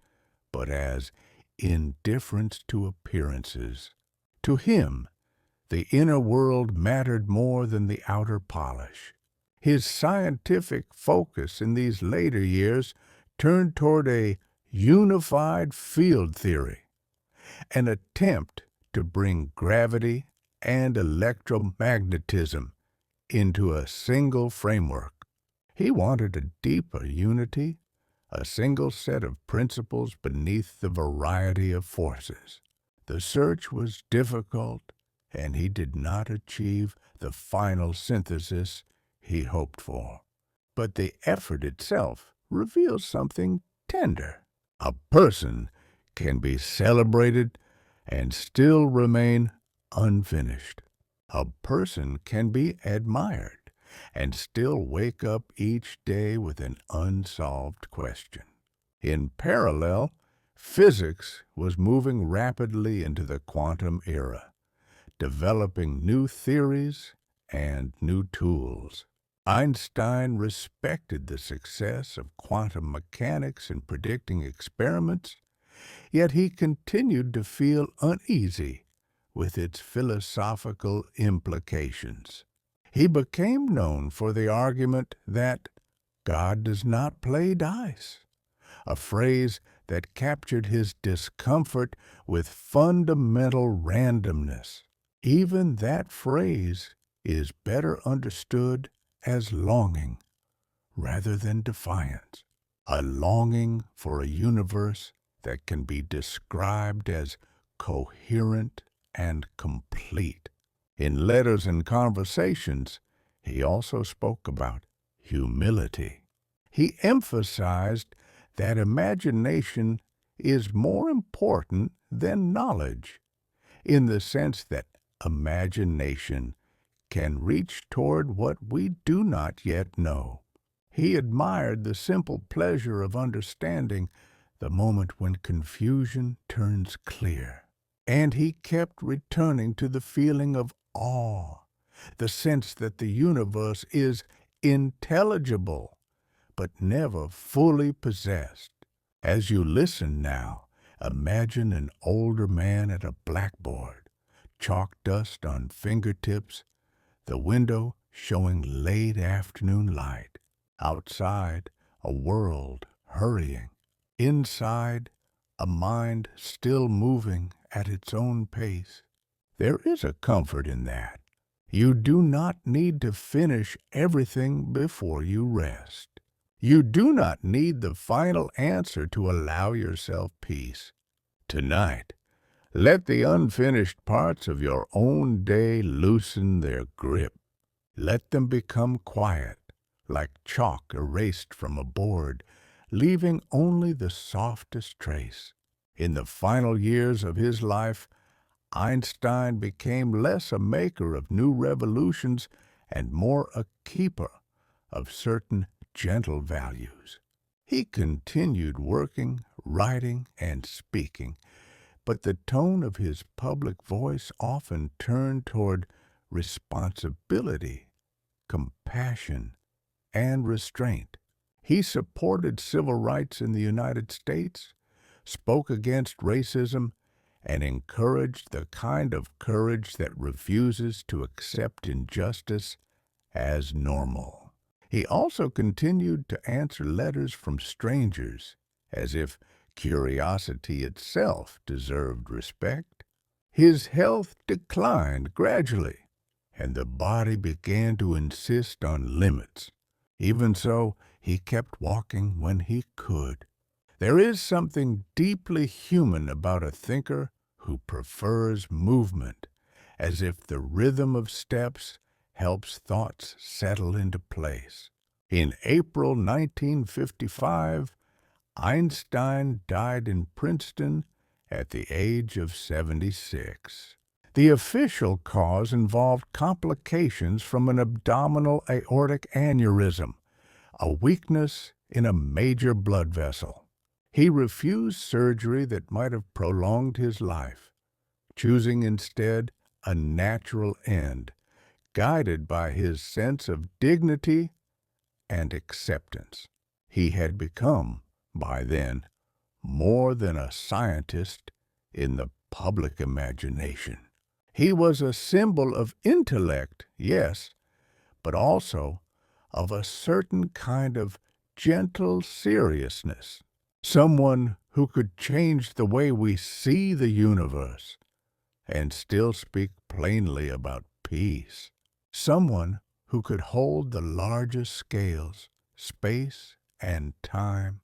but as indifference to appearances. To him, the inner world mattered more than the outer polish. His scientific focus in these later years turned toward a unified field theory, an attempt to bring gravity and electromagnetism into a single framework. He wanted a deeper unity, a single set of principles beneath the variety of forces. The search was difficult, and he did not achieve the final synthesis he hoped for. But the effort itself reveals something tender. A person can be celebrated and still remain unfinished. A person can be admired and still wake up each day with an unsolved question. In parallel, physics was moving rapidly into the quantum era, developing new theories and new tools. Einstein respected the success of quantum mechanics in predicting experiments, yet he continued to feel uneasy with its philosophical implications. He became known for the argument that God does not play dice, a phrase that captured his discomfort with fundamental randomness. Even that phrase is better understood as longing rather than defiance, a longing for a universe that can be described as coherent and complete. In Letters and Conversations, he also spoke about humility. He emphasized that imagination is more important than knowledge, in the sense that imagination can reach toward what we do not yet know. He admired the simple pleasure of understanding, the moment when confusion turns clear. And he kept returning to the feeling of awe, the sense that the universe is intelligible, but never fully possessed. As you listen now, imagine an older man at a blackboard, chalk dust on fingertips, the window showing late afternoon light. Outside, a world hurrying. Inside, a mind still moving at its own pace. There is a comfort in that. You do not need to finish everything before you rest. You do not need the final answer to allow yourself peace. Tonight, let the unfinished parts of your own day loosen their grip. Let them become quiet, like chalk erased from a board, leaving only the softest trace. In the final years of his life, Einstein became less a maker of new revolutions and more a keeper of certain gentle values. He continued working, writing, and speaking, but the tone of his public voice often turned toward responsibility, compassion, and restraint. He supported civil rights in the United States, spoke against racism, and encouraged the kind of courage that refuses to accept injustice as normal. He also continued to answer letters from strangers, as if curiosity itself deserved respect. His health declined gradually, and the body began to insist on limits. Even so, he kept walking when he could. There is something deeply human about a thinker who prefers movement, as if the rhythm of steps helps thoughts settle into place. In April 1955, Einstein died in Princeton at the age of 76. The official cause involved complications from an abdominal aortic aneurysm, a weakness in a major blood vessel. He refused surgery that might have prolonged his life, choosing instead a natural end, guided by his sense of dignity and acceptance. He had become, by then, more than a scientist in the public imagination. He was a symbol of intellect, yes, but also of a certain kind of gentle seriousness. Someone who could change the way we see the universe and still speak plainly about peace. Someone who could hold the largest scales, space and time,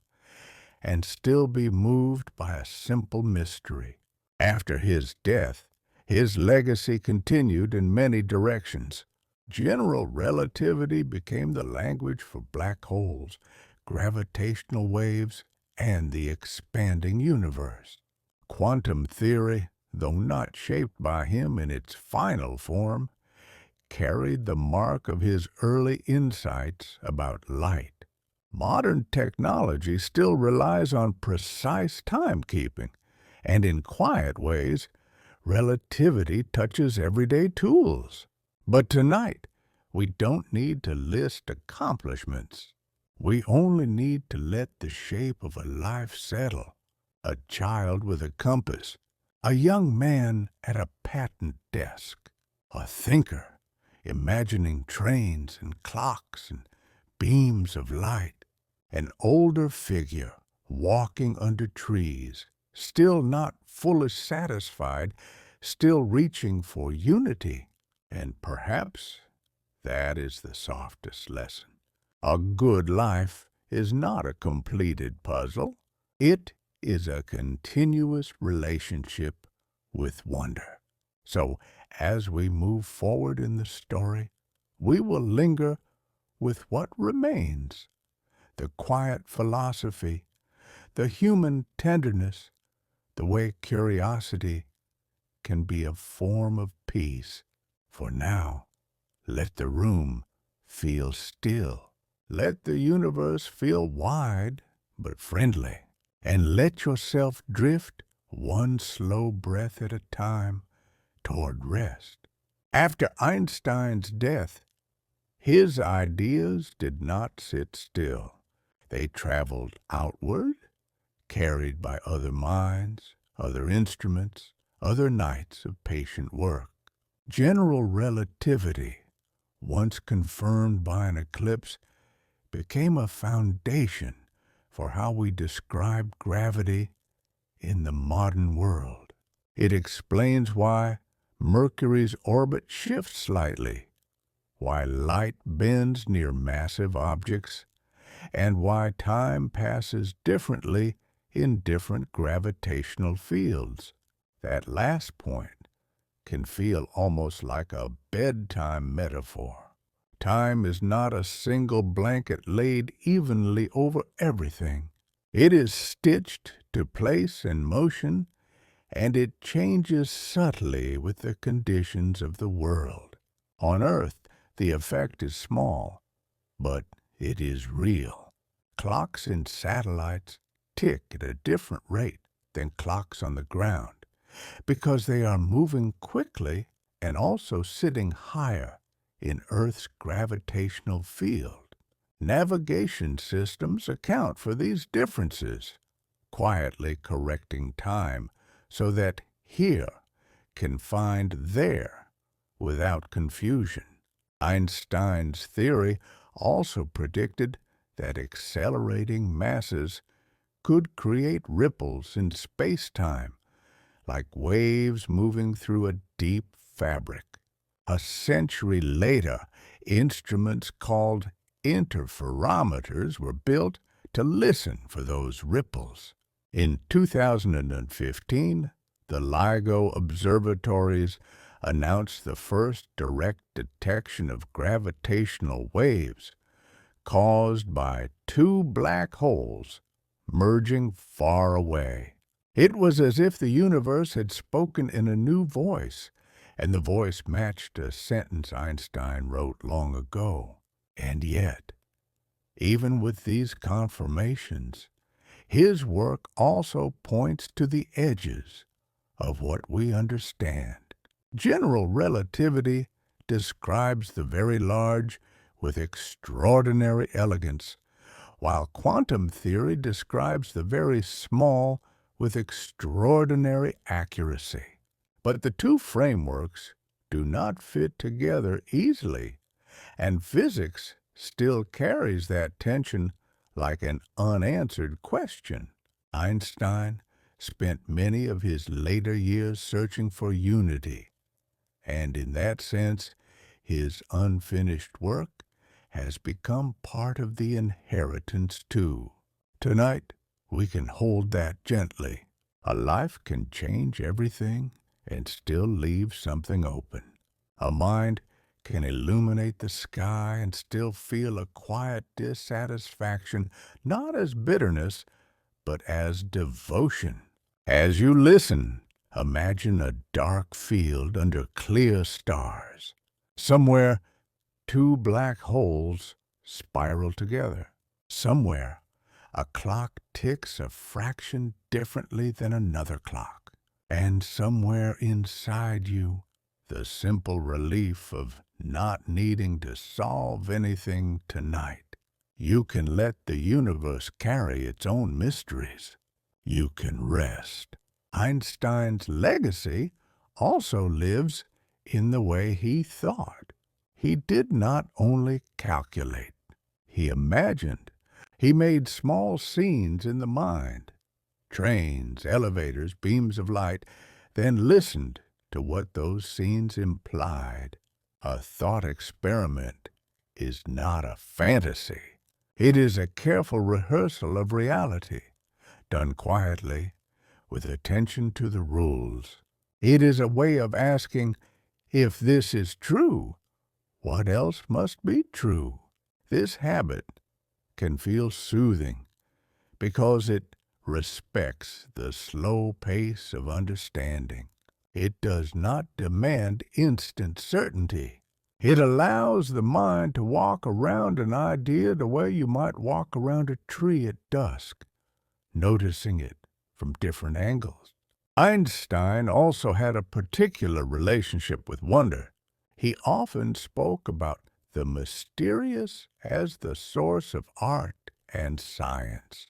and still be moved by a simple mystery. After his death, his legacy continued in many directions. General relativity became the language for black holes, gravitational waves, and the expanding universe. Quantum theory, though not shaped by him in its final form, carried the mark of his early insights about light. Modern technology still relies on precise timekeeping, and in quiet ways, relativity touches everyday tools. But tonight, we don't need to list accomplishments. We only need to let the shape of a life settle. A child with a compass, a young man at a patent desk, a thinker imagining trains and clocks and beams of light, an older figure walking under trees, still not fully satisfied, still reaching for unity. And perhaps that is the softest lesson. A good life is not a completed puzzle. It is a continuous relationship with wonder. So, as we move forward in the story, we will linger with what remains: the quiet philosophy, the human tenderness, the way curiosity can be a form of peace. For now, let the room feel still. Let the universe feel wide but friendly. And let yourself drift one slow breath at a time toward rest. After Einstein's death, his ideas did not sit still. They traveled outward, carried by other minds, other instruments, other nights of patient work. General relativity, once confirmed by an eclipse, became a foundation for how we describe gravity in the modern world. It explains why Mercury's orbit shifts slightly, why light bends near massive objects, and why time passes differently in different gravitational fields. That last point can feel almost like a bedtime metaphor. Time is not a single blanket laid evenly over everything. It is stitched to place and motion, and it changes subtly with the conditions of the world. On Earth, the effect is small, but it is real. Clocks in satellites tick at a different rate than clocks on the ground, because they are moving quickly and also sitting higher in Earth's gravitational field. Navigation systems account for these differences, quietly correcting time so that here can find there without confusion. Einstein's theory also predicted that accelerating masses could create ripples in space-time, like waves moving through a deep fabric. A century later, instruments called interferometers were built to listen for those ripples. In 2015, the LIGO observatories announced the first direct detection of gravitational waves caused by two black holes merging far away. It was as if the universe had spoken in a new voice, and the voice matched a sentence Einstein wrote long ago. And yet, even with these confirmations, his work also points to the edges of what we understand. General relativity describes the very large with extraordinary elegance, while quantum theory describes the very small with extraordinary accuracy. But the two frameworks do not fit together easily, and physics still carries that tension like an unanswered question. Einstein spent many of his later years searching for unity, and in that sense, his unfinished work has become part of the inheritance too. Tonight, we can hold that gently. A life can change everything and still leave something open. A mind can illuminate the sky and still feel a quiet dissatisfaction, not as bitterness, but as devotion. As you listen, imagine a dark field under clear stars. Somewhere, two black holes spiral together. Somewhere, a clock ticks a fraction differently than another clock. And somewhere inside you, the simple relief of not needing to solve anything tonight. You can let the universe carry its own mysteries. You can rest. Einstein's legacy also lives in the way he thought. He did not only calculate, he imagined. He made small scenes in the mind, trains, elevators, beams of light, then listened to what those scenes implied. A thought experiment is not a fantasy. It is a careful rehearsal of reality, done quietly, with attention to the rules. It is a way of asking, if this is true, what else must be true? This habit can feel soothing because it respects the slow pace of understanding. It does not demand instant certainty. It allows the mind to walk around an idea the way you might walk around a tree at dusk, noticing it from different angles. Einstein also had a particular relationship with wonder. He often spoke about the mysterious as the source of art and science,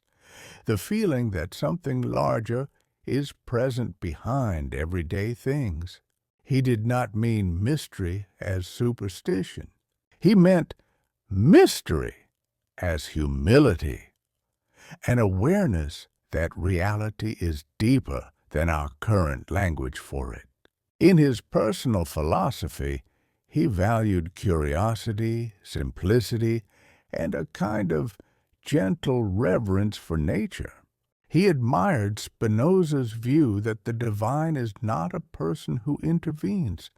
the feeling that something larger is present behind everyday things. He did not mean mystery as superstition. He meant mystery as humility, an awareness that reality is deeper than our current language for it. In his personal philosophy, he valued curiosity, simplicity, and a kind of gentle reverence for nature. He admired Spinoza's view that the divine is not a person who intervenes,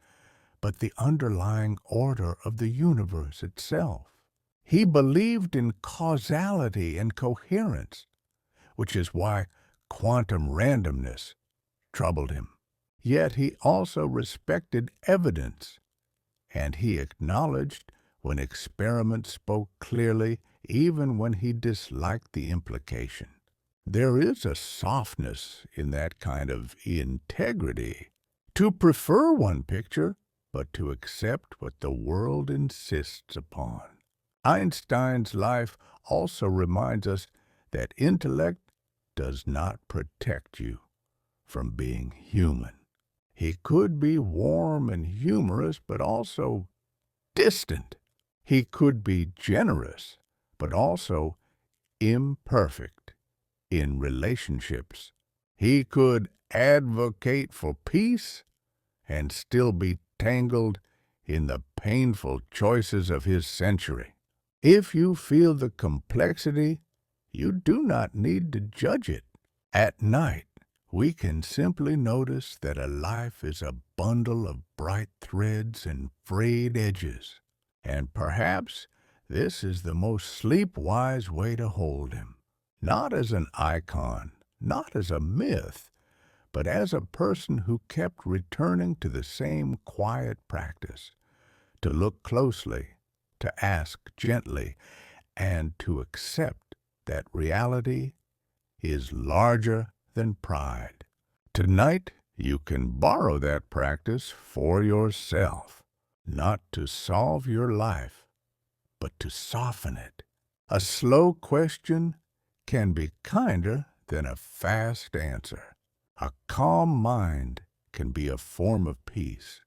but the underlying order of the universe itself. He believed in causality and coherence, which is why quantum randomness troubled him. Yet he also respected evidence, and he acknowledged when experiments spoke clearly, even when he disliked the implication. There is a softness in that kind of integrity, to prefer one picture, but to accept what the world insists upon. Einstein's life also reminds us that intellect does not protect you from being human. He could be warm and humorous, but also distant. He could be generous, but also imperfect in relationships. He could advocate for peace and still be tangled in the painful choices of his century. If you feel the complexity, you do not need to judge it. At night, we can simply notice that a life is a bundle of bright threads and frayed edges. And perhaps this is the most SleepWise way to hold him. Not as an icon, not as a myth, but as a person who kept returning to the same quiet practice, to look closely, to ask gently, and to accept that reality is larger than pride. Tonight, you can borrow that practice for yourself, not to solve your life, but to soften it. A slow question can be kinder than a fast answer. A calm mind can be a form of peace.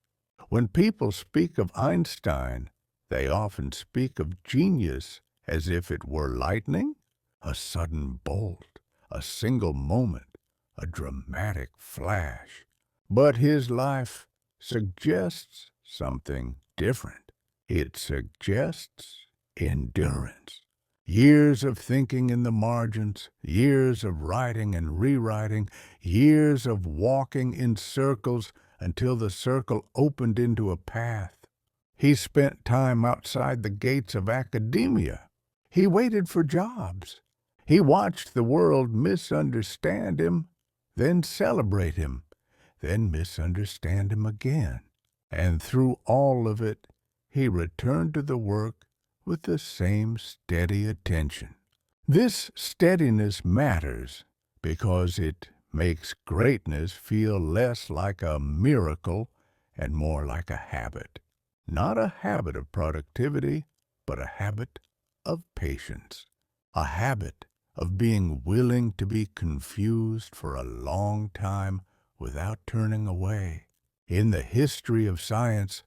When people speak of Einstein, they often speak of genius as if it were lightning, a sudden bolt, a single moment, a dramatic flash. But his life suggests something different. It suggests endurance. Years of thinking in the margins, years of writing and rewriting, years of walking in circles until the circle opened into a path. He spent time outside the gates of academia. He waited for jobs. He watched the world misunderstand him, then celebrate him, then misunderstand him again. And through all of it, he returned to the work with the same steady attention. This steadiness matters because it makes greatness feel less like a miracle and more like a habit. Not a habit of productivity, but a habit of patience. A habit of being willing to be confused for a long time without turning away. In the history of science,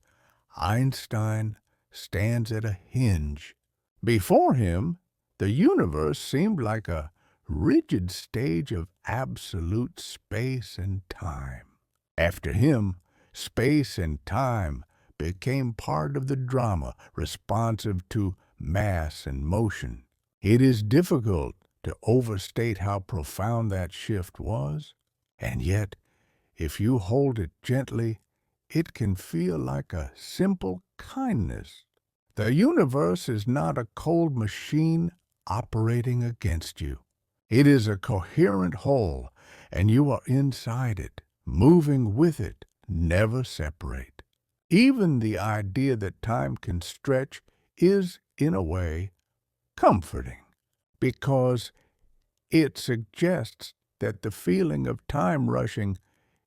Einstein stands at a hinge. Before him, the universe seemed like a rigid stage of absolute space and time. After him, space and time became part of the drama, responsive to mass and motion. It is difficult to overstate how profound that shift was, and yet, if you hold it gently, it can feel like a simple kindness. The universe is not a cold machine operating against you. It is a coherent whole, and you are inside it, moving with it, never separate. Even the idea that time can stretch is, in a way, comforting, because it suggests that the feeling of time rushing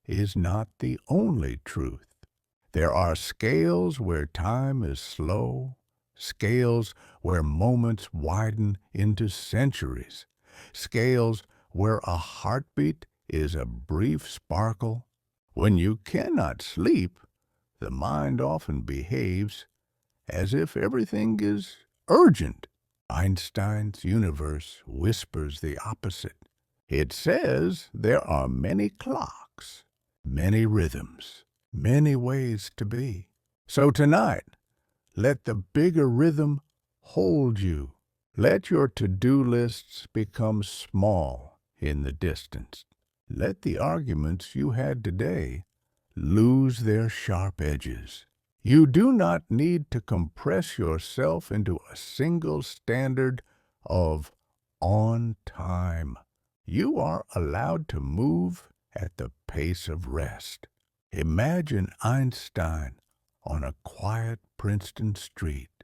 is not the only truth. There are scales where time is slow, scales where moments widen into centuries, scales where a heartbeat is a brief sparkle. When you cannot sleep, the mind often behaves as if everything is urgent. Einstein's universe whispers the opposite. It says there are many clocks, many rhythms, many ways to be. So tonight, let the bigger rhythm hold you. Let your to-do lists become small in the distance. Let the arguments you had today lose their sharp edges. You do not need to compress yourself into a single standard of on time. You are allowed to move at the pace of rest. Imagine Einstein on a quiet Princeton street,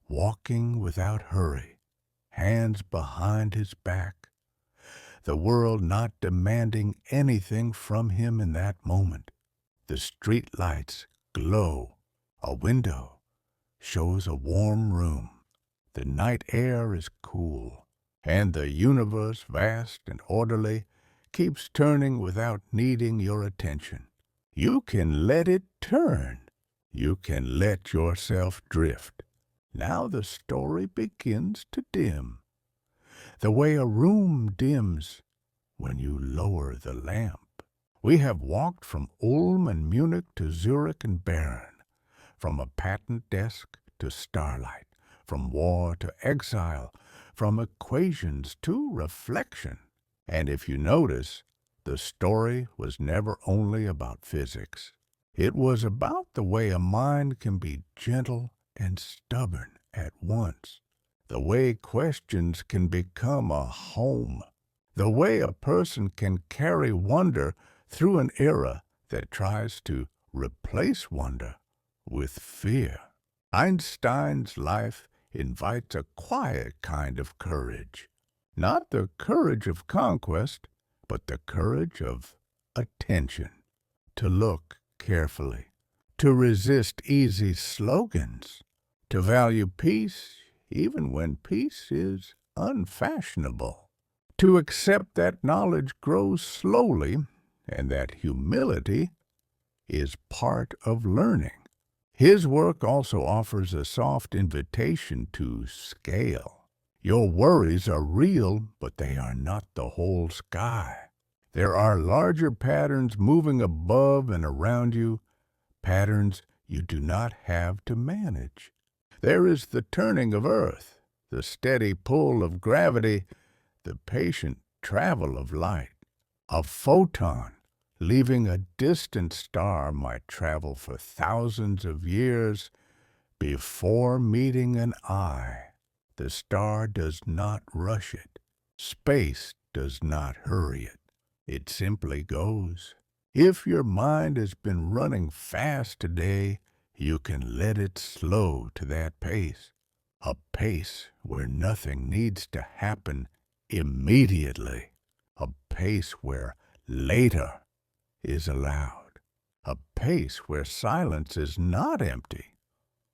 walking without hurry, hands behind his back, the world not demanding anything from him in that moment. The street lights glow. A window shows a warm room. The night air is cool, and the universe, vast and orderly, keeps turning without needing your attention. You can let it turn. You can let yourself drift. Now the story begins to dim, the way a room dims when you lower the lamp. We have walked from Ulm and Munich to Zurich and Bern, from a patent desk to starlight, from war to exile, from equations to reflection. And if you notice, the story was never only about physics. It was about the way a mind can be gentle and stubborn at once, the way questions can become a home, the way a person can carry wonder through an era that tries to replace wonder with fear. Einstein's life invites a quiet kind of courage, not the courage of conquest, but the courage of attention. to look carefully, to resist easy slogans, to value peace even when peace is unfashionable, to accept that knowledge grows slowly and that humility is part of learning. His work also offers a soft invitation to scale. Your worries are real, but they are not the whole sky. There are larger patterns moving above and around you, patterns you do not have to manage. There is the turning of Earth, the steady pull of gravity, the patient travel of light. A photon leaving a distant star might travel for thousands of years before meeting an eye. The star does not rush it. Space does not hurry it. It simply goes. If your mind has been running fast today, you can let it slow to that pace. A pace where nothing needs to happen immediately. A pace where later is allowed. A pace where silence is not empty,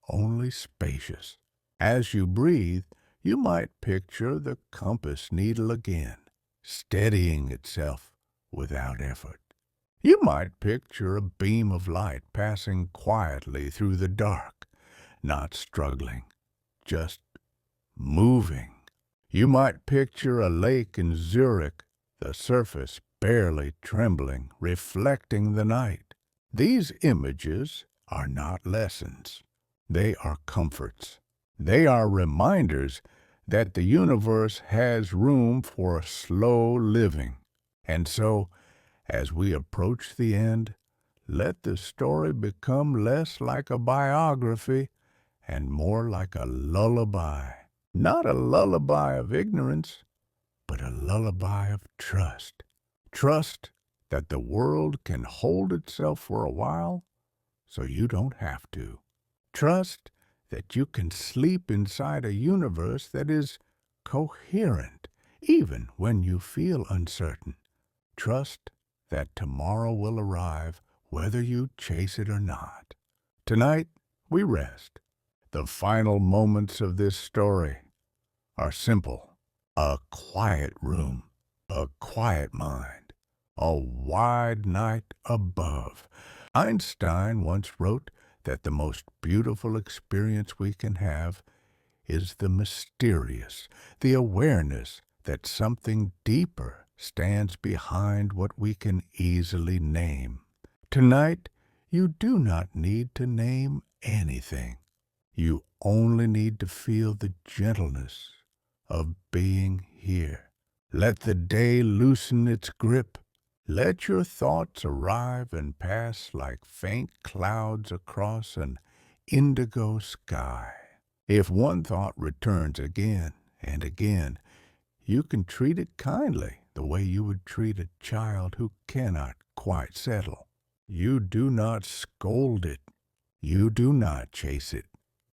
only spacious. As you breathe, you might picture the compass needle again, steadying itself without effort. You might picture a beam of light passing quietly through the dark, not struggling, just moving. You might picture a lake in Zurich, the surface barely trembling, reflecting the night. These images are not lessons. They are comforts. They are reminders that the universe has room for slow living. And so, as we approach the end, let the story become less like a biography and more like a lullaby. Not a lullaby of ignorance, but a lullaby of trust. Trust that the world can hold itself for a while so you don't have to. Trust that you can sleep inside a universe that is coherent even when you feel uncertain. Trust that tomorrow will arrive whether you chase it or not. Tonight, we rest. The final moments of this story are simple. A quiet room, a quiet mind, a wide night above. Einstein once wrote that the most beautiful experience we can have is the mysterious, the awareness that something deeper stands behind what we can easily name. Tonight, you do not need to name anything. You only need to feel the gentleness of being here. Let the day loosen its grip. Let your thoughts arrive and pass like faint clouds across an indigo sky. If one thought returns again and again, you can treat it kindly, the way you would treat a child who cannot quite settle. You do not scold it. You do not chase it.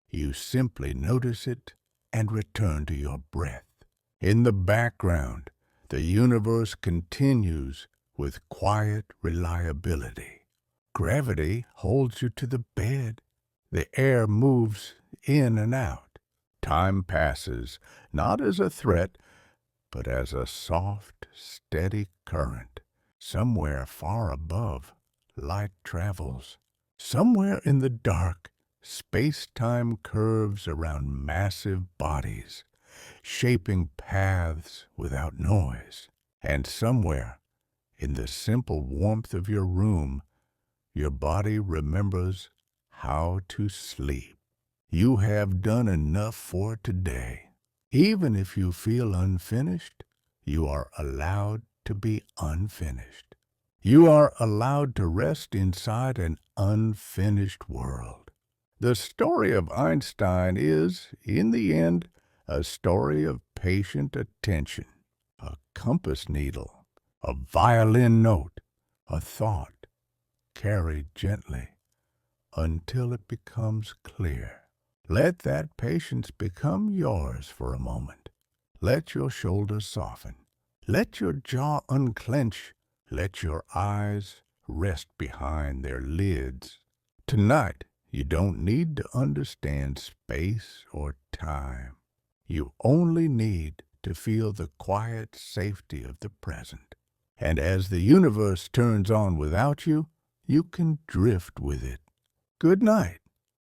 You simply notice it and return to your breath. In the background, the universe continues with quiet reliability. Gravity holds you to the bed. The air moves in and out. Time passes, not as a threat, but as a soft, steady current. Somewhere far above, light travels. Somewhere in the dark, space-time curves around massive bodies, shaping paths without noise. And somewhere, in the simple warmth of your room, your body remembers how to sleep. You have done enough for today. Even if you feel unfinished, you are allowed to be unfinished. You are allowed to rest inside an unfinished world. The story of Einstein is, in the end, a story of patient attention, a compass needle, a violin note, a thought carried gently until it becomes clear. Let that patience become yours for a moment. Let your shoulders soften. Let your jaw unclench. Let your eyes rest behind their lids. Tonight, you don't need to understand space or time. You only need to feel the quiet safety of the present. And as the universe turns on without you, you can drift with it. Good night.